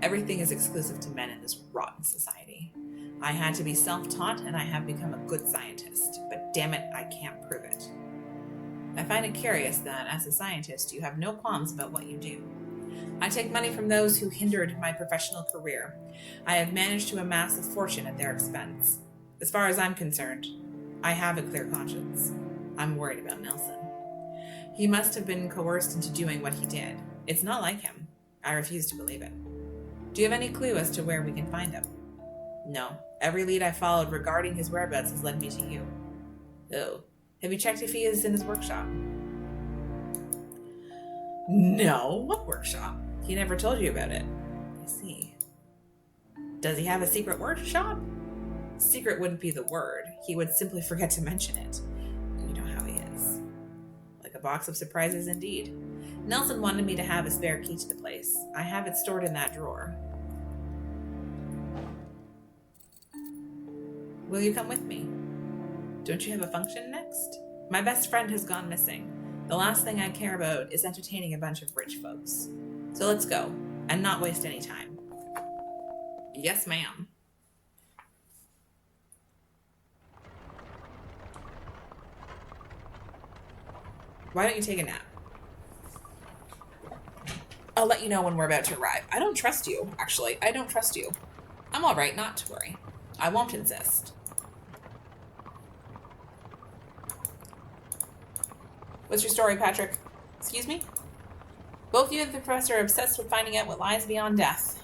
Speaker 1: Everything is exclusive to men in this rotten society. I had to be self-taught, and I have become a good scientist, but damn it, I can't prove it. I find it curious that, as a scientist, you have no qualms about what you do. I take money from those who hindered my professional career. I have managed to amass a fortune at their expense. As far as I'm concerned, I have a clear conscience. I'm worried about Nelson. He must have been coerced into doing what he did. It's not like him. I refuse to believe it. Do you have any clue as to where we can find him? No. Every lead I followed regarding his whereabouts has led me to you. Oh. Have you checked if he is in his workshop? No. What workshop? He never told you about it. I see. Does he have a secret workshop? Secret wouldn't be the word. He would simply forget to mention it. You know how he is. Like a box of surprises indeed. Nelson wanted me to have a spare key to the place. I have it stored in that drawer. Will you come with me? Don't you have a function next? My best friend has gone missing. The last thing I care about is entertaining a bunch of rich folks. So let's go, and not waste any time. Yes, ma'am. Why don't you take a nap? I'll let you know when we're about to arrive. I don't trust you, actually. I don't trust you. I'm all right, not to worry. I won't insist. What's your story, Patrick? Excuse me? Both you and the professor are obsessed with finding out what lies beyond death.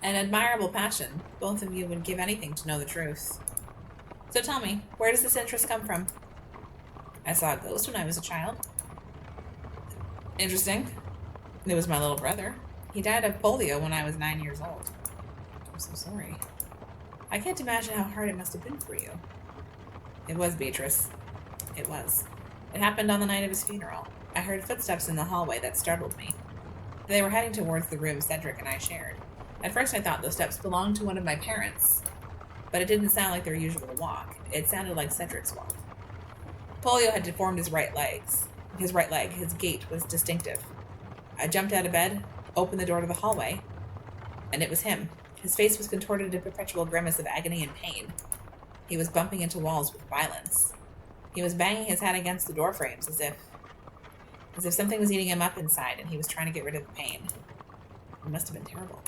Speaker 1: An admirable passion. Both of you would give anything to know the truth. So tell me, where does this interest come from? I saw a ghost when I was a child. Interesting. It was my little brother. He died of polio when I was 9 years old. I'm so sorry. I can't imagine how hard it must have been for you. It was, Beatrice. It was. It happened on the night of his funeral. I heard footsteps in the hallway that startled me. They were heading towards the room Cedric and I shared. At first I thought those steps belonged to one of my parents, but it didn't sound like their usual walk. It sounded like Cedric's walk. Polio had deformed his right leg. His gait was distinctive. I jumped out of bed, opened the door to the hallway, and it was him. His face was contorted in a perpetual grimace of agony and pain. He was bumping into walls with violence. He was banging his head against the door frames as if something was eating him up inside and he was trying to get rid of the pain. It must have been terrible.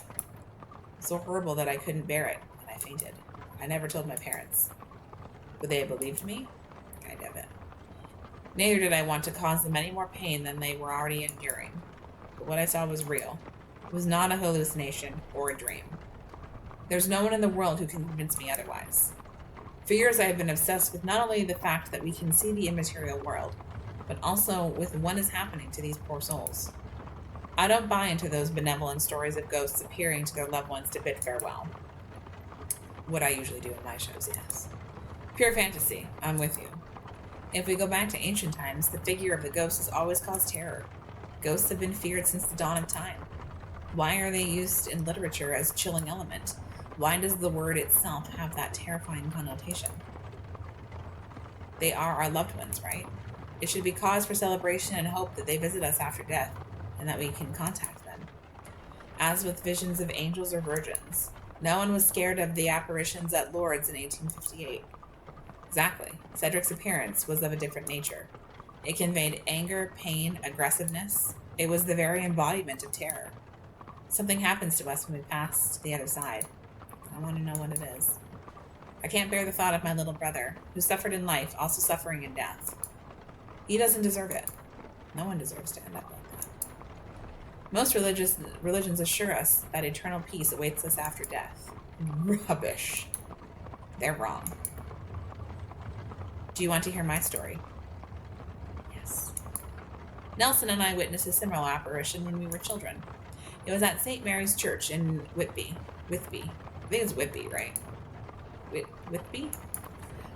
Speaker 1: So horrible that I couldn't bear it, and I fainted. I never told my parents. Would they have believed me? I doubt it. Neither did I want to cause them any more pain than they were already enduring. But what I saw was real. It was not a hallucination or a dream. There's no one in the world who can convince me otherwise. For years I have been obsessed with not only the fact that we can see the immaterial world, but also with what is happening to these poor souls. I don't buy into those benevolent stories of ghosts appearing to their loved ones to bid farewell. What I usually do in my shows, yes. Pure fantasy, I'm with you. If we go back to ancient times, the figure of the ghost has always caused terror. Ghosts have been feared since the dawn of time. Why are they used in literature as a chilling element? Why does the word itself have that terrifying connotation? They are our loved ones, right? It should be cause for celebration and hope that they visit us after death, and that we can contact them. As with visions of angels or virgins, no one was scared of the apparitions at Lourdes in 1858. Exactly. Cedric's appearance was of a different nature. It conveyed anger, pain, aggressiveness. It was the very embodiment of terror. Something happens to us when we pass to the other side. I want to know what it is. I can't bear the thought of my little brother, who suffered in life, also suffering in death. He doesn't deserve it. No one deserves to end up like that. Most religions assure us that eternal peace awaits us after death. Rubbish. They're wrong. Do you want to hear my story? Yes. Nelson and I witnessed a similar apparition when we were children. It was at St. Mary's Church in Whitby. I think it's Whitby, right? Whitby?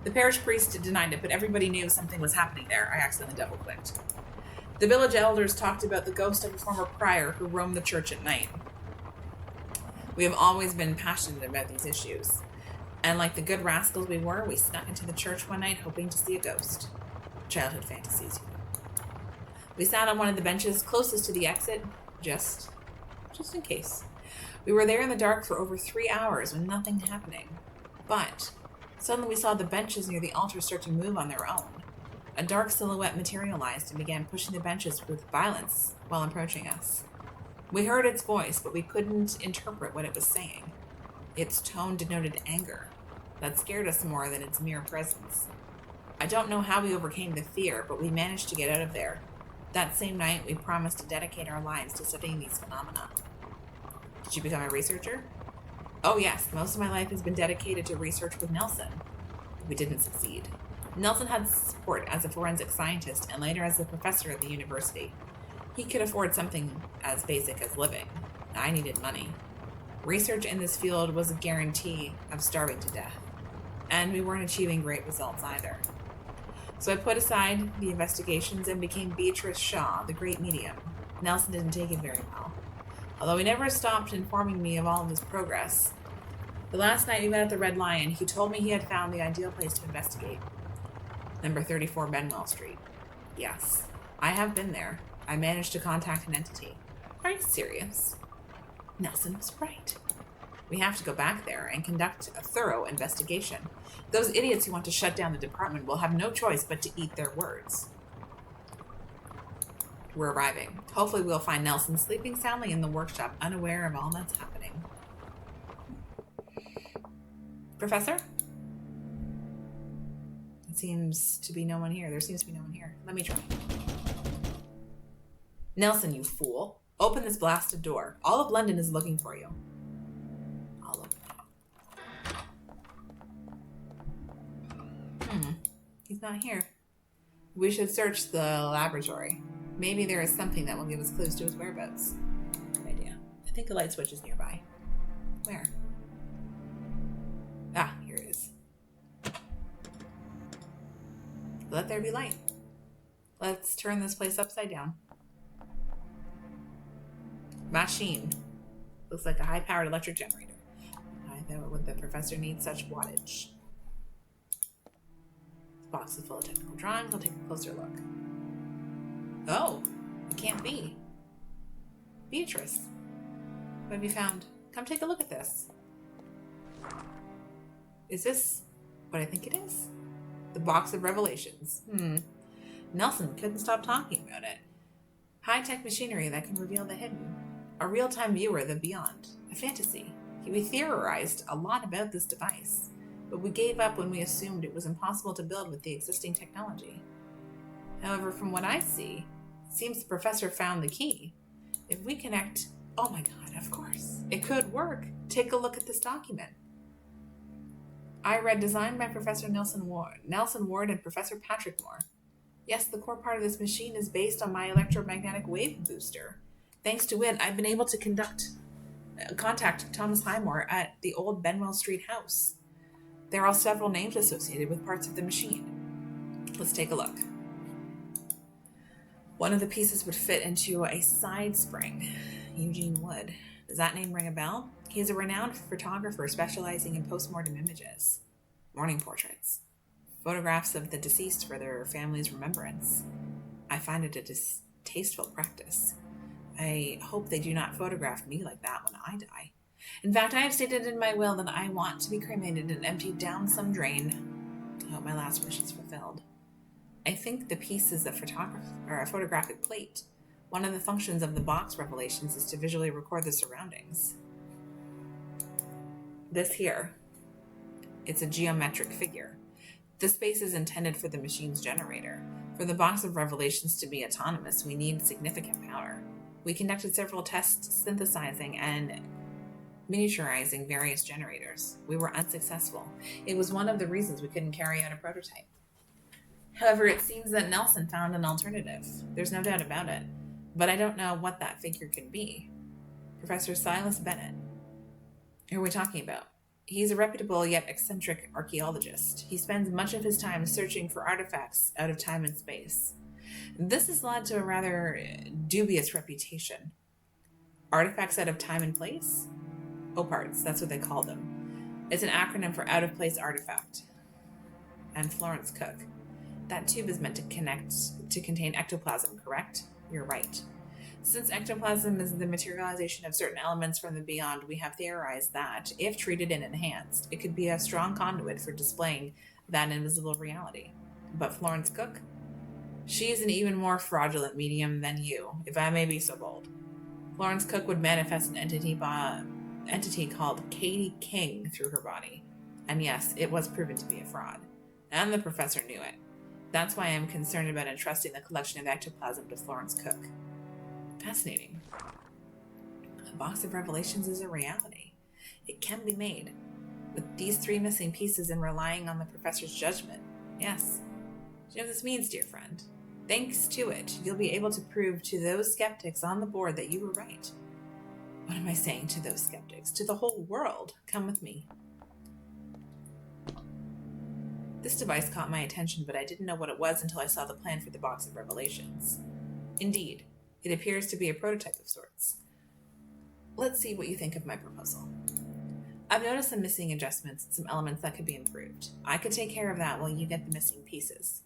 Speaker 1: The parish priest denied it, but everybody knew something was happening there. I accidentally double-clicked. The village elders talked about the ghost of a former prior who roamed the church at night. We have always been passionate about these issues. And like the good rascals we were, we snuck into the church one night hoping to see a ghost. Childhood fantasies, you know. We sat on one of the benches closest to the exit, just in case. We were there in the dark for over 3 hours with nothing happening. But suddenly we saw the benches near the altar start to move on their own. A dark silhouette materialized and began pushing the benches with violence while approaching us. We heard its voice, but we couldn't interpret what it was saying. Its tone denoted anger. That scared us more than its mere presence. I don't know how we overcame the fear, but we managed to get out of there. That same night, we promised to dedicate our lives to studying these phenomena. Did you become a researcher? Oh yes, most of my life has been dedicated to research with Nelson. We didn't succeed. Nelson had support as a forensic scientist and later as a professor at the university. He could afford something as basic as living. I needed money. Research in this field was a guarantee of starving to death. And we weren't achieving great results either. So I put aside the investigations and became Beatrice Shaw, the great medium. Nelson didn't take it very well, although he never stopped informing me of all of his progress. The last night we met at the Red Lion, he told me he had found the ideal place to investigate. Number 34 Benwell Street. Yes, I have been there. I managed to contact an entity. Are you serious? Nelson was right. We have to go back there and conduct a thorough investigation. Those idiots who want to shut down the department will have no choice but to eat their words. We're arriving. Hopefully we'll find Nelson sleeping soundly in the workshop, unaware of all that's happening. Professor? It seems to be no one here. There seems to be no one here. Let me try. Nelson, you fool. Open this blasted door. All of London is looking for you. I'll open it. He's not here. We should search the laboratory. Maybe there is something that will give us clues to his whereabouts. Good idea. I think the light switch is nearby. Where? Ah, here it is. Let there be light. Let's turn this place upside down. Machine. Looks like a high-powered electric generator. Why would the professor need such wattage? This box is full of technical drawings. I'll take a closer look. Oh, it can't be. Beatrice, what have you found? Come take a look at this. Is this what I think it is? The box of revelations. Nelson couldn't stop talking about it. High-tech machinery that can reveal the hidden. A real-time viewer of the beyond. A fantasy. We theorized a lot about this device, but we gave up when we assumed it was impossible to build with the existing technology. However, from what I see, it seems the professor found the key. If we connect... Oh my god, of course. It could work. Take a look at this document. I read designed by Professor Nelson Ward and Professor Patrick Moore. Yes, the core part of this machine is based on my electromagnetic wave booster. Thanks to it, I've been able to contact Thomas Highmore at the old Benwell Street house. There are several names associated with parts of the machine. Let's take a look. One of the pieces would fit into a side spring. Eugene Wood. Does that name ring a bell? He is a renowned photographer specializing in postmortem images. Morning portraits. Photographs of the deceased for their family's remembrance. I find it a distasteful practice. I hope they do not photograph me like that when I die. In fact, I have stated in my will that I want to be cremated and emptied down some drain. I hope my last wish is fulfilled. I think the piece is a photographic plate. One of the functions of the box revelations is to visually record the surroundings. This here, it's a geometric figure. The space is intended for the machine's generator. For the box of revelations to be autonomous, we need significant power. We conducted several tests synthesizing and miniaturizing various generators. We were unsuccessful. It was one of the reasons we couldn't carry out a prototype. However, it seems that Nelson found an alternative. There's no doubt about it. But I don't know what that figure could be. Professor Silas Bennett. Who are we talking about? He's a reputable yet eccentric archaeologist. He spends much of his time searching for artifacts out of time and space. This has led to a rather dubious reputation. Artifacts out of time and place? OPARTs, that's what they call them. It's an acronym for Out of Place Artifact. And Florence Cook. That tube is meant to contain ectoplasm, correct? You're right. Since ectoplasm is the materialization of certain elements from the beyond, we have theorized that, if treated and enhanced, it could be a strong conduit for displaying that invisible reality. But Florence Cook? She is an even more fraudulent medium than you, if I may be so bold. Florence Cook would manifest an entity called Katie King through her body. And yes, it was proven to be a fraud. And the professor knew it. That's why I'm concerned about entrusting the collection of ectoplasm to Florence Cook. Fascinating. A box of revelations is a reality. It can be made. With these 3 missing pieces and relying on the professor's judgment. Yes. You know what this means, dear friend? Thanks to it, you'll be able to prove to those skeptics on the board that you were right. What am I saying to those skeptics? To the whole world. Come with me. This device caught my attention, but I didn't know what it was until I saw the plan for the box of revelations. Indeed, it appears to be a prototype of sorts. Let's see what you think of my proposal. I've noticed some missing adjustments and some elements that could be improved. I could take care of that while you get the missing pieces.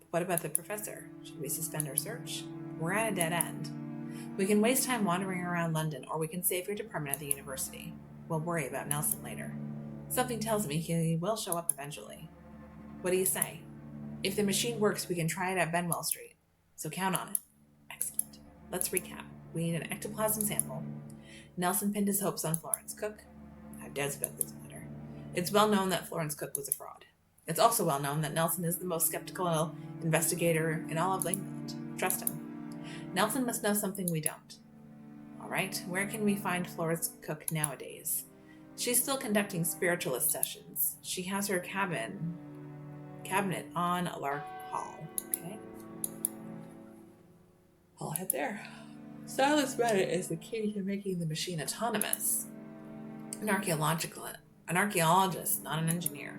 Speaker 1: But what about the professor? Should we suspend our search? We're at a dead end. We can waste time wandering around London, or we can save your department at the university. We'll worry about Nelson later. Something tells me he will show up eventually. What do you say? If the machine works, we can try it at Benwell Street. So count on it. Excellent. Let's recap. We need an ectoplasm sample. Nelson pinned his hopes on Florence Cook. I have doubts about this matter. It's well known that Florence Cook was a fraud. It's also well known that Nelson is the most skeptical investigator in all of England. Trust him. Nelson must know something we don't. All right, where can we find Florence Cook nowadays? She's still conducting spiritualist sessions. She has her cabinet on Lark Hall. Okay. I'll head there. Silas Bennett is the key to making the machine autonomous. An archaeologist, not an engineer.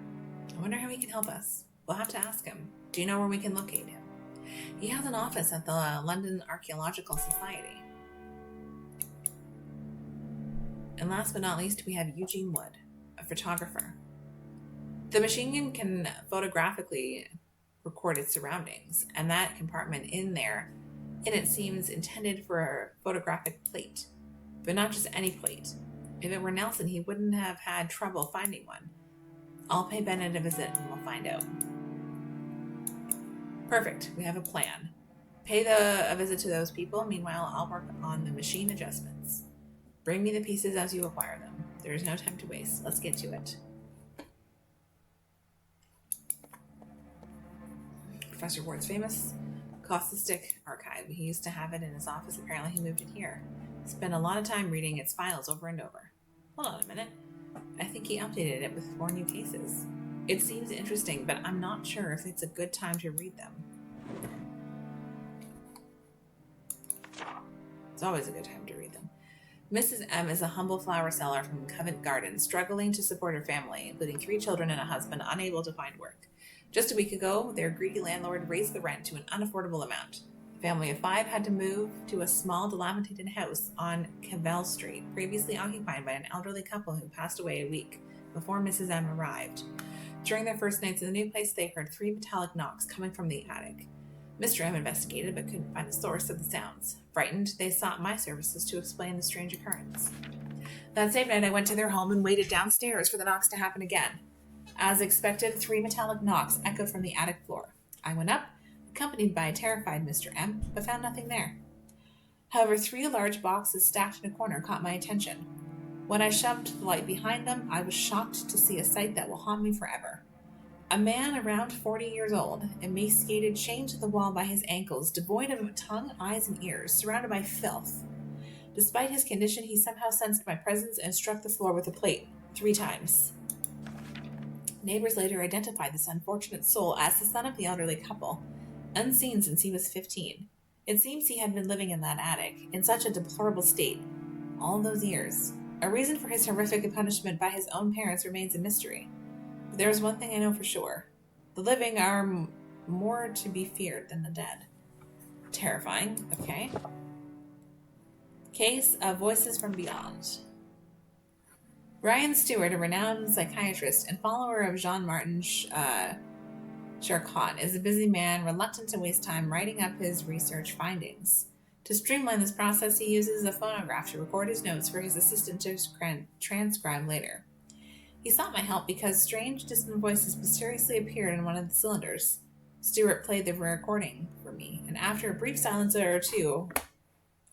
Speaker 1: I wonder how he can help us. We'll have to ask him. Do you know where we can locate him? He has an office at the London Archaeological Society. And last but not least, we have Eugene Wood, a photographer. The machine can photographically record its surroundings, and that compartment in it seems intended for a photographic plate, but not just any plate. If it were Nelson, he wouldn't have had trouble finding one. I'll pay Bennett a visit and we'll find out. Perfect, we have a plan. Pay a visit to those people. Meanwhile, I'll work on the machine adjustments. Bring me the pieces as you acquire them. There is no time to waste. Let's get to it. Professor Ward's famous caustic archive. He used to have it in his office. Apparently he moved it here. Spent a lot of time reading its files over and over. Hold on a minute. I think he updated it with 4 new cases. It seems interesting, but I'm not sure if it's a good time to read them. It's always a good time to read them. Mrs. M is a humble flower seller from Covent Garden, struggling to support her family, including 3 children and a husband unable to find work. Just a week ago, their greedy landlord raised the rent to an unaffordable amount. A family of 5 had to move to a small, dilapidated house on Cavell Street, previously occupied by an elderly couple who passed away a week before Mrs. M arrived. During their first nights in the new place, they heard 3 metallic knocks coming from the attic. Mr. M investigated but couldn't find the source of the sounds. Frightened, they sought my services to explain the strange occurrence. That same night, I went to their home and waited downstairs for the knocks to happen again. As expected, 3 metallic knocks echoed from the attic floor. I went up, accompanied by a terrified Mr. M, but found nothing there. However, 3 large boxes stacked in a corner caught my attention. When I shoved the light behind them, I was shocked to see a sight that will haunt me forever. A man around 40 years old, emaciated, chained to the wall by his ankles, devoid of tongue, eyes, and ears, surrounded by filth. Despite his condition, he somehow sensed my presence and struck the floor with a plate 3 times. Neighbors later identified this unfortunate soul as the son of the elderly couple, unseen since he was 15. It seems he had been living in that attic, in such a deplorable state, all those years. A reason for his horrific punishment by his own parents remains a mystery. But there is one thing I know for sure. The living are more to be feared than the dead. Terrifying. Okay. Case of Voices from Beyond. Brian Stewart, a renowned psychiatrist and follower of Jean-Martin Charcot, is a busy man reluctant to waste time writing up his research findings. To streamline this process, he uses a phonograph to record his notes for his assistant to transcribe later. He sought my help because strange, distant voices mysteriously appeared in one of the cylinders. Stewart played the recording for me, and after a brief silence or two,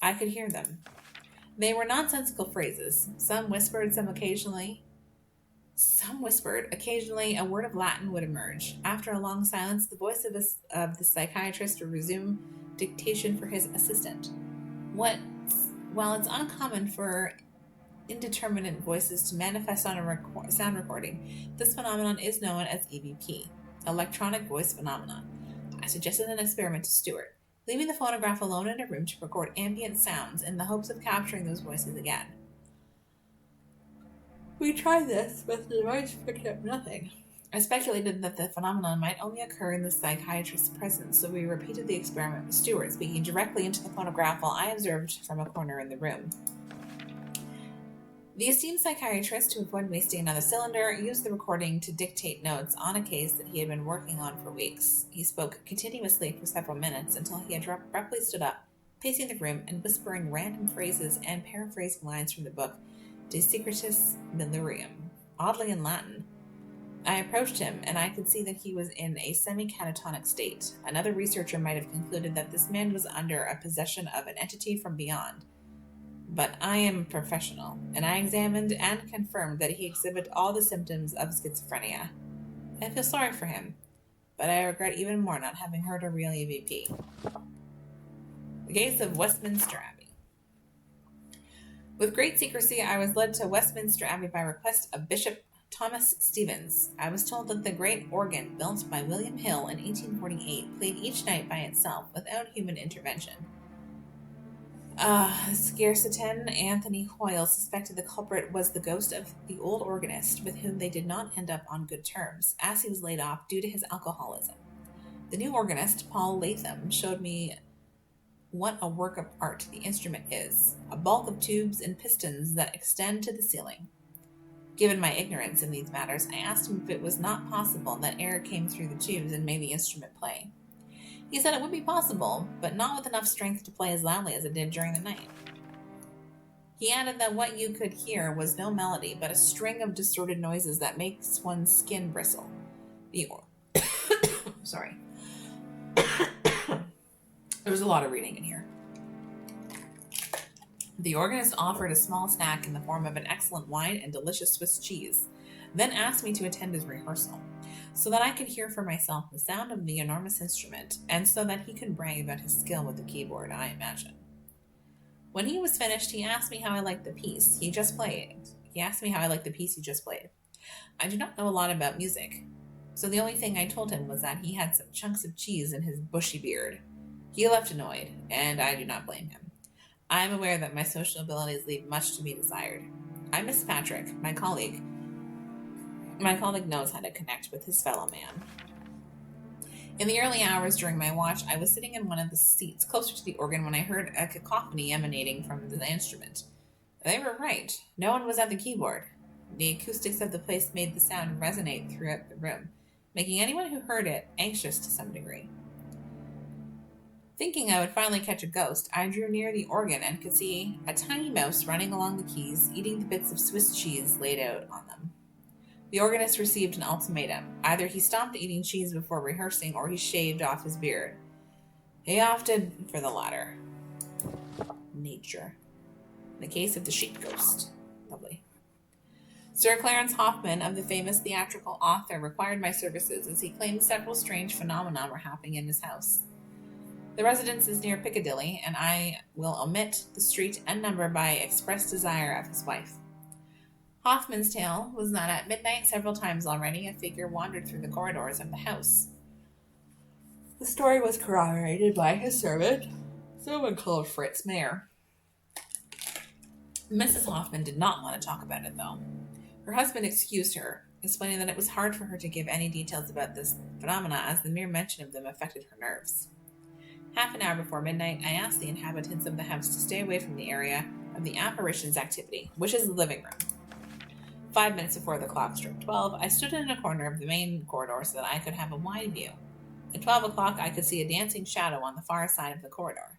Speaker 1: I could hear them. They were nonsensical phrases. Some whispered. Occasionally a word of Latin would emerge. After a long silence, the voice of the psychiatrist would resume dictation for his assistant. While it's uncommon for indeterminate voices to manifest on a sound recording, this phenomenon is known as EVP, electronic voice phenomenon. I suggested an experiment to Stewart, leaving the phonograph alone in a room to record ambient sounds in the hopes of capturing those voices again. We tried this, but the device picked up nothing. I speculated that the phenomenon might only occur in the psychiatrist's presence, so we repeated the experiment with Stewart, speaking directly into the phonograph while I observed from a corner in the room. The esteemed psychiatrist, to avoid wasting another cylinder, used the recording to dictate notes on a case that he had been working on for weeks. He spoke continuously for several minutes until he abruptly stood up, pacing the room and whispering random phrases and paraphrasing lines from the book De Secretis Milurium, oddly in Latin. I approached him, and I could see that he was in a semi-catatonic state. Another researcher might have concluded that this man was under a possession of an entity from beyond. But I am a professional, and I examined and confirmed that he exhibited all the symptoms of schizophrenia. I feel sorry for him, but I regret even more not having heard a real EVP. The case of Westminster Abbey. With great secrecy, I was led to Westminster Abbey by request of Bishop Thomas Stevens. I was told that the great organ built by William Hill in 1848 played each night by itself without human intervention. Scarceton Anthony Hoyle suspected the culprit was the ghost of the old organist with whom they did not end up on good terms, as he was laid off due to his alcoholism. The new organist, Paul Latham, showed me what a work of art the instrument is, a bulk of tubes and pistons that extend to the ceiling. Given my ignorance in these matters, I asked him if it was not possible that air came through the tubes and made the instrument play. He said it would be possible, but not with enough strength to play as loudly as it did during the night. He added that what you could hear was no melody, but a string of distorted noises that makes one's skin bristle. Sorry. There was a lot of reading in here. The organist offered a small snack in the form of an excellent wine and delicious Swiss cheese, then asked me to attend his rehearsal, so that I could hear for myself the sound of the enormous instrument, and so that he could brag about his skill with the keyboard, I imagine. When he was finished, he asked me how I liked the piece he just played. I do not know a lot about music, so the only thing I told him was that he had some chunks of cheese in his bushy beard. He left annoyed, and I do not blame him. I am aware that my social abilities leave much to be desired. I miss Patrick, my colleague. My colleague knows how to connect with his fellow man. In the early hours during my watch, I was sitting in one of the seats closer to the organ when I heard a cacophony emanating from the instrument. They were right. No one was at the keyboard. The acoustics of the place made the sound resonate throughout the room, making anyone who heard it anxious to some degree. Thinking I would finally catch a ghost, I drew near the organ and could see a tiny mouse running along the keys, eating the bits of Swiss cheese laid out on them. The organist received an ultimatum. Either he stopped eating cheese before rehearsing or he shaved off his beard. He opted for the latter. Nature. In the case of the sheep ghost. Lovely. Sir Clarence Hoffman, of the famous theatrical author, required my services as he claimed several strange phenomena were happening in his house. The residence is near Piccadilly, and I will omit the street and number by express desire of his wife. Hoffman's tale was that at midnight several times already a figure wandered through the corridors of the house. The story was corroborated by his servant, someone called Fritz Mayer. Mrs. Hoffman did not want to talk about it, though. Her husband excused her, explaining that it was hard for her to give any details about this phenomena as the mere mention of them affected her nerves. Half an hour before midnight, I asked the inhabitants of the house to stay away from the area of the apparition's activity, which is the living room. 5 minutes before the clock struck 12, I stood in a corner of the main corridor so that I could have a wide view. At 12 o'clock, I could see a dancing shadow on the far side of the corridor.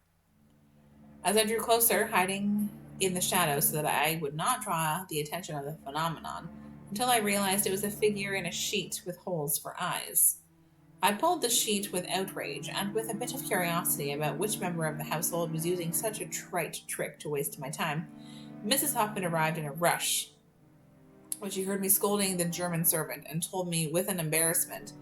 Speaker 1: As I drew closer, hiding in the shadow so that I would not draw the attention of the phenomenon, until I realized it was a figure in a sheet with holes for eyes. I pulled the sheet with outrage and with a bit of curiosity about which member of the household was using such a trite trick to waste my time. Mrs. Hoffman arrived in a rush when she heard me scolding the German servant and told me with an embarrassment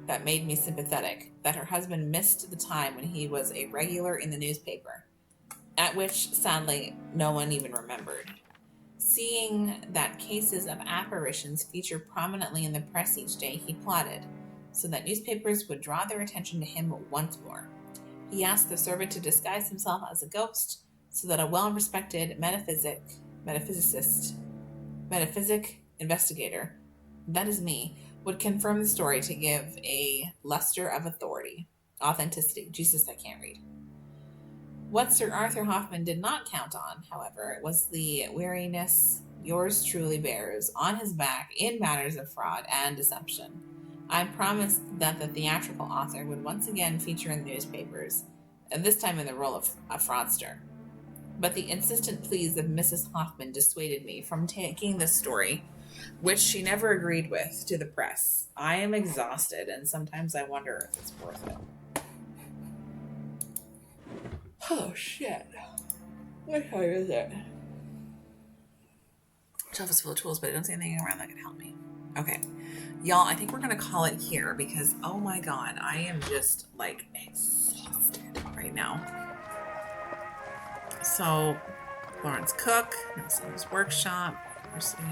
Speaker 1: that made me sympathetic that her husband missed the time when he was a regular in the newspaper, at which, sadly, no one even remembered. Seeing that cases of apparitions feature prominently in the press each day, he plotted so that newspapers would draw their attention to him once more. He asked the servant to disguise himself as a ghost so that a well-respected metaphysic investigator, that is me, would confirm the story to give a luster of authenticity. Jesus, I can't read. What Sir Arthur Hoffman did not count on, however, was the weariness yours truly bears on his back in matters of fraud and deception. I promised that the theatrical author would once again feature in the newspapers, and this time in the role of a fraudster. But the insistent pleas of Mrs. Hoffman dissuaded me from taking this story, which she never agreed with, to the press. I am exhausted, and sometimes I wonder if it's worth it. Oh, shit. What time is it? Shelf is full of tools, but I don't see anything around that can help me. Okay. Y'all, I think we're going to call it here because, oh my god, I am just, like, exhausted right now. So, Lawrence Cook, Nelson's Workshop, University.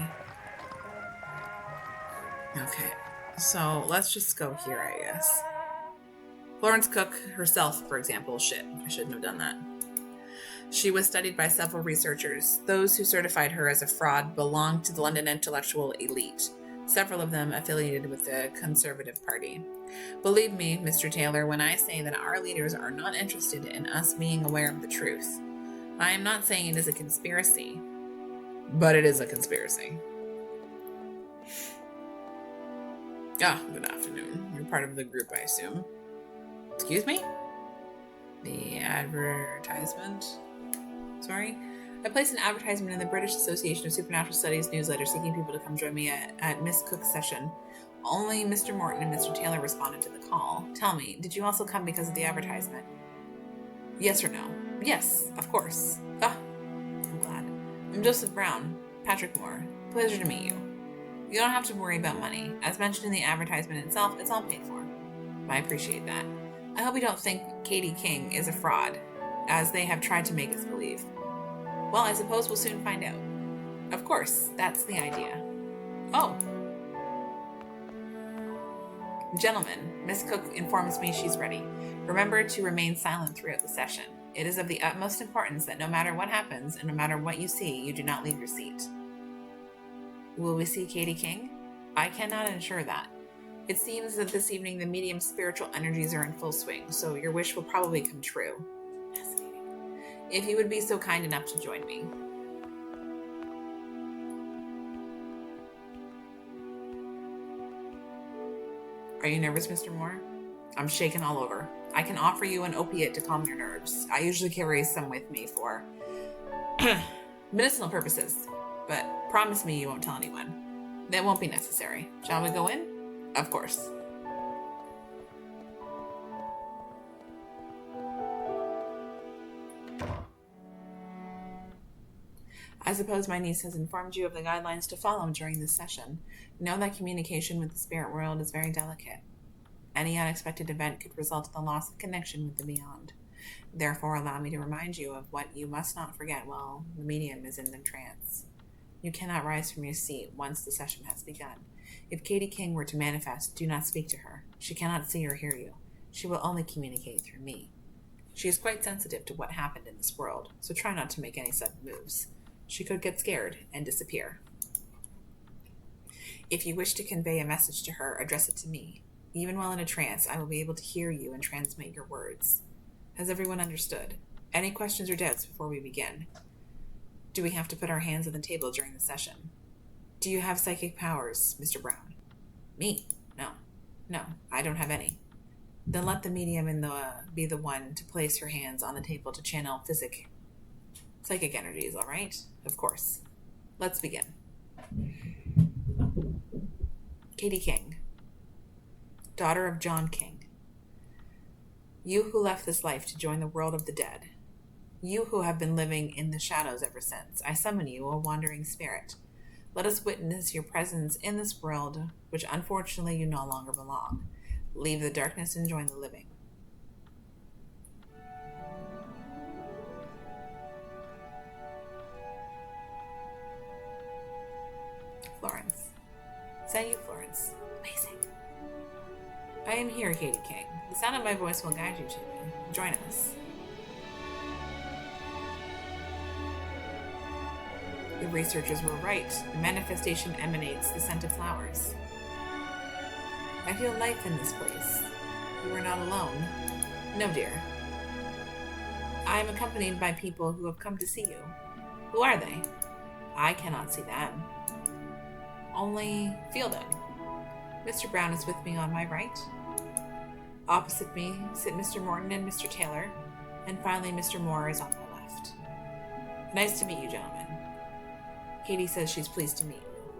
Speaker 1: Okay, so let's just go here, I guess. Florence Cook herself, for example, shit, I shouldn't have done that. She was studied by several researchers. Those who certified her as a fraud belonged to the London intellectual elite, several of them affiliated with the Conservative Party. Believe me, Mr. Taylor, when I say that our leaders are not interested in us being aware of the truth. I am not saying it is a conspiracy, but it is a conspiracy. Good afternoon. You're part of the group, I assume. Excuse me? The advertisement? Sorry? I placed an advertisement in the British Association of Supernatural Studies newsletter seeking people to come join me at Miss Cook's session. Only Mr. Morton and Mr. Taylor responded to the call. Tell me, did you also come because of the advertisement? Yes or no? Yes, of course. I'm glad. I'm Joseph Brown. Patrick Moore. Pleasure to meet you. You don't have to worry about money. As mentioned in the advertisement itself, it's all paid for. I appreciate that. I hope you don't think Katie King is a fraud, as they have tried to make us believe. Well, I suppose we'll soon find out. Of course, that's the idea. Oh. Gentlemen, Miss Cook informs me she's ready. Remember to remain silent throughout the session. It is of the utmost importance that no matter what happens and no matter what you see, you do not leave your seat. Will we see Katie King? I cannot ensure that. It seems that this evening the medium's spiritual energies are in full swing, so your wish will probably come true. Fascinating. If you would be so kind enough to join me. Are you nervous, Mr. Moore? I'm shaken all over. I can offer you an opiate to calm your nerves. I usually carry some with me for medicinal purposes, but promise me you won't tell anyone. That won't be necessary. Shall we go in? Of course. I suppose my niece has informed you of the guidelines to follow during this session. Know that communication with the spirit world is very delicate. Any unexpected event could result in the loss of connection with the beyond. Therefore, allow me to remind you of what you must not forget while the medium is in the trance. You cannot rise from your seat once the session has begun. If Katie King were to manifest, do not speak to her. She cannot see or hear you. She will only communicate through me. She is quite sensitive to what happened in this world, so try not to make any sudden moves. She could get scared and disappear. If you wish to convey a message to her, address it to me. Even while in a trance, I will be able to hear you and transmit your words. Has everyone understood? Any questions or doubts before we begin? Do we have to put our hands on the table during the session? Do you have psychic powers, Mr. Brown? Me? No, I don't have any. Then let the medium be the one to place her hands on the table to channel psychic energies, all right? Of course. Let's begin. Katie King, daughter of John King. You who left this life to join the world of the dead. You who have been living in the shadows ever since. I summon you, a wandering spirit. Let us witness your presence in this world, which unfortunately you no longer belong. Leave the darkness and join the living. Florence. Say you, Florence. Amazing. I am here, Katie King. The sound of my voice will guide you to me. Join us. The researchers were right. The manifestation emanates the scent of flowers. I feel life in this place. You are not alone. No, dear. I am accompanied by people who have come to see you. Who are they? I cannot see them. Only feel them. Mr. Brown is with me on my right. Opposite me sit Mr. Morton and Mr. Taylor, and finally Mr. Moore is on my left. Nice to meet you, gentlemen. Katie says she's pleased to meet you.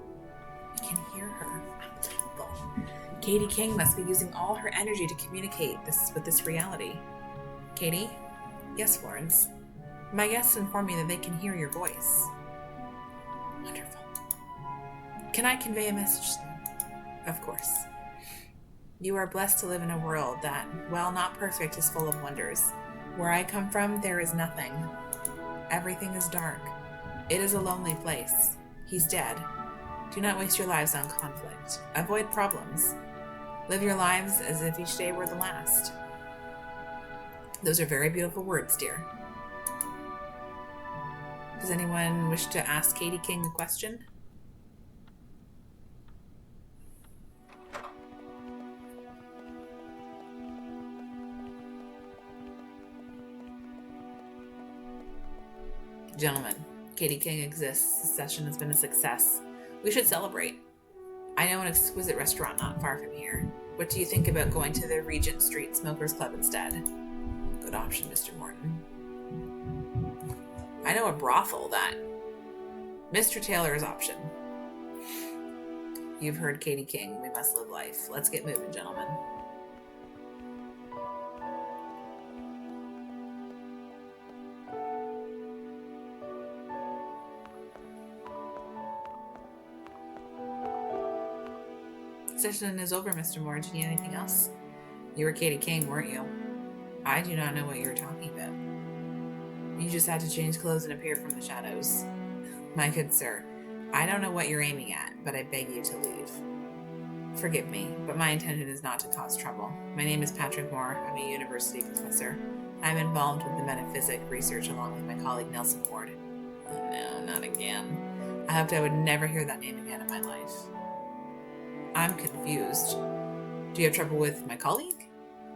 Speaker 1: I can hear her. Unbelievable. Katie King must be using all her energy to communicate with this reality. Katie? Yes, Florence. My guests inform me that they can hear your voice. Wonderful. Can I convey a message to them? Of course. You are blessed to live in a world that, while not perfect, is full of wonders. Where I come from, there is nothing. Everything is dark. It is a lonely place. He's dead. Do not waste your lives on conflict. Avoid problems. Live your lives as if each day were the last. Those are very beautiful words, dear. Does anyone wish to ask Katie King a question? Gentlemen, Katie King exists. This session has been a success. We should celebrate. I know an exquisite restaurant not far from here. What do you think about going to the Regent Street Smokers Club instead? Good option, Mr. Morton. I know a brothel that... Mr. Taylor's option. You've heard Katie King. We must live life. Let's get moving, gentlemen. Session is over, Mr. Moore. Do you need anything else? You were Katie King, weren't you? I do not know what you're talking about. You just had to change clothes and appear from the shadows. My good sir, I don't know what you're aiming at, but I beg you to leave. Forgive me, but my intention is not to cause trouble. My name is Patrick Moore. I'm a university professor. I'm involved with the metaphysic research along with my colleague Nelson Ward. Oh no, not again. I hoped I would never hear that name again in my life. I'm confused. Do you have trouble with my colleague?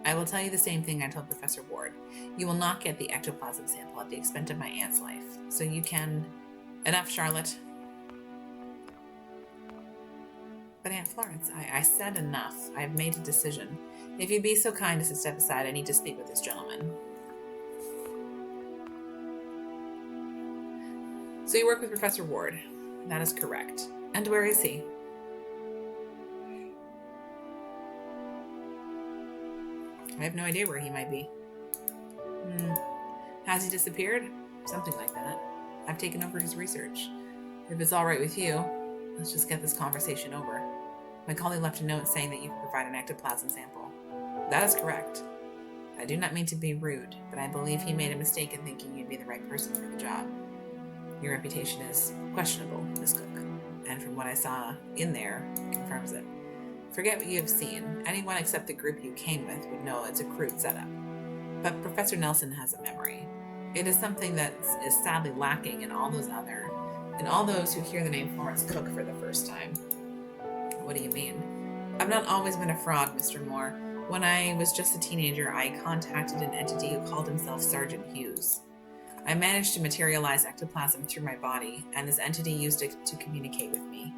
Speaker 1: I will tell you the same thing I told Professor Ward. You will not get the ectoplasm sample at the expense of my aunt's life. So you can... Enough, Charlotte. But Aunt Florence, I said enough. I've made a decision. If you'd be so kind as to step aside, I need to speak with this gentleman. So you work with Professor Ward. That is correct. And where is he? I have no idea where he might be. Has he disappeared? Something like that. I've taken over his research. If it's all right with you, let's just get this conversation over. My colleague left a note saying that you can provide an ectoplasm sample. That is correct. I do not mean to be rude, but I believe he made a mistake in thinking you'd be the right person for the job. Your reputation is questionable, Miss Cook, and from what I saw in there, confirms it. Forget what you have seen. Anyone except the group you came with would know it's a crude setup. But Professor Nelson has a memory. It is something that is sadly lacking in all those who hear the name Florence Cook for the first time. What do you mean? I've not always been a fraud, Mr. Moore. When I was just a teenager, I contacted an entity who called himself Sergeant Hughes. I managed to materialize ectoplasm through my body, and this entity used it to communicate with me.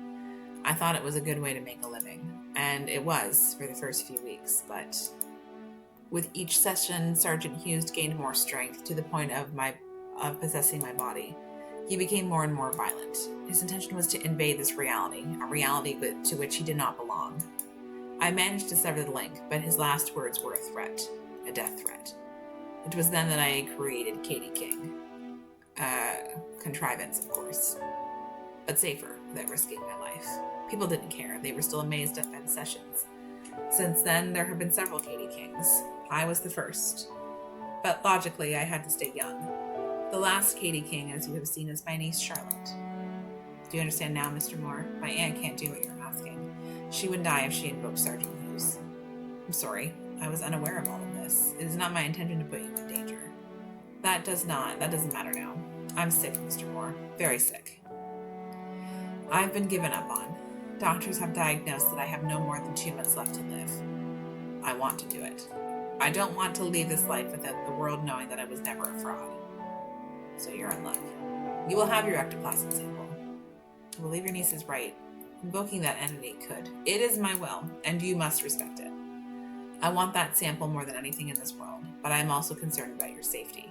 Speaker 1: I thought it was a good way to make a living, and it was for the first few weeks, but with each session, Sergeant Hughes gained more strength to the point of possessing my body. He became more and more violent. His intention was to invade this reality, a reality to which he did not belong. I managed to sever the link, but his last words were a threat, a death threat. It was then that I created Katie King. Contrivance, of course, but safer than risking my life. People didn't care. They were still amazed at the sessions. Since then, there have been several Katie Kings. I was the first. But logically, I had to stay young. The last Katie King, as you have seen, is my niece Charlotte. Do you understand now, Mr. Moore? My aunt can't do what you're asking. She would die if she invoked Sergeant Hughes. I'm sorry. I was unaware of all of this. It is not my intention to put you in danger. That doesn't matter now. I'm sick, Mr. Moore. Very sick. I've been given up on. Doctors have diagnosed that I have no more than 2 months left to live. I want to do it. I don't want to leave this life without the world knowing that I was never a fraud. So you're in luck. You will have your ectoplasm sample. I believe your niece is right. Invoking that entity could. It is my will, and you must respect it. I want that sample more than anything in this world, but I am also concerned about your safety.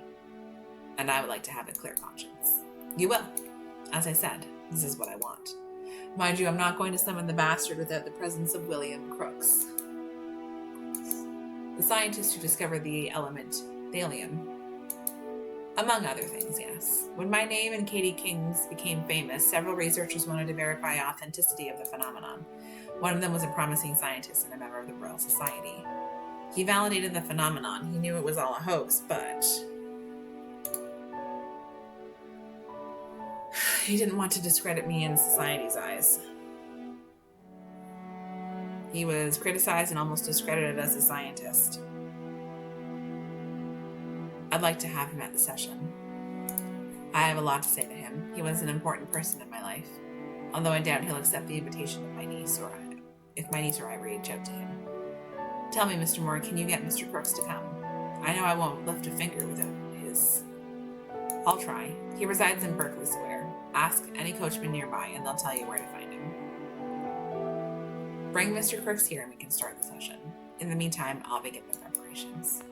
Speaker 1: And I would like to have a clear conscience. You will. As I said, this is what I want. Mind you, I'm not going to summon the bastard without the presence of William Crooks, the scientist who discovered the element thallium. Among other things, yes. When my name and Katie King's became famous, several researchers wanted to verify authenticity of the phenomenon. One of them was a promising scientist and a member of the Royal Society. He validated the phenomenon. He knew it was all a hoax, but he didn't want to discredit me in society's eyes. He was criticized and almost discredited as a scientist. I'd like to have him at the session. I have a lot to say to him. He was an important person in my life, although I doubt he'll accept the invitation of my niece, or if my niece or I reach out to him. Tell me, Mr. Moore, can you get Mr. Crooks to come? I know I won't lift a finger without his. I'll try. He resides in Berkeley Square. Ask any coachman nearby, and they'll tell you where to find him. Bring Mr. Crooks here, and we can start the session. In the meantime, I'll begin the preparations.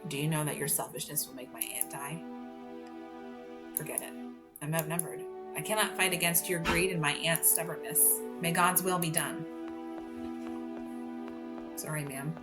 Speaker 1: Do you know that your selfishness will make my aunt die? Forget it. I'm outnumbered. I cannot fight against your greed and my aunt's stubbornness. May God's will be done. Sorry, ma'am.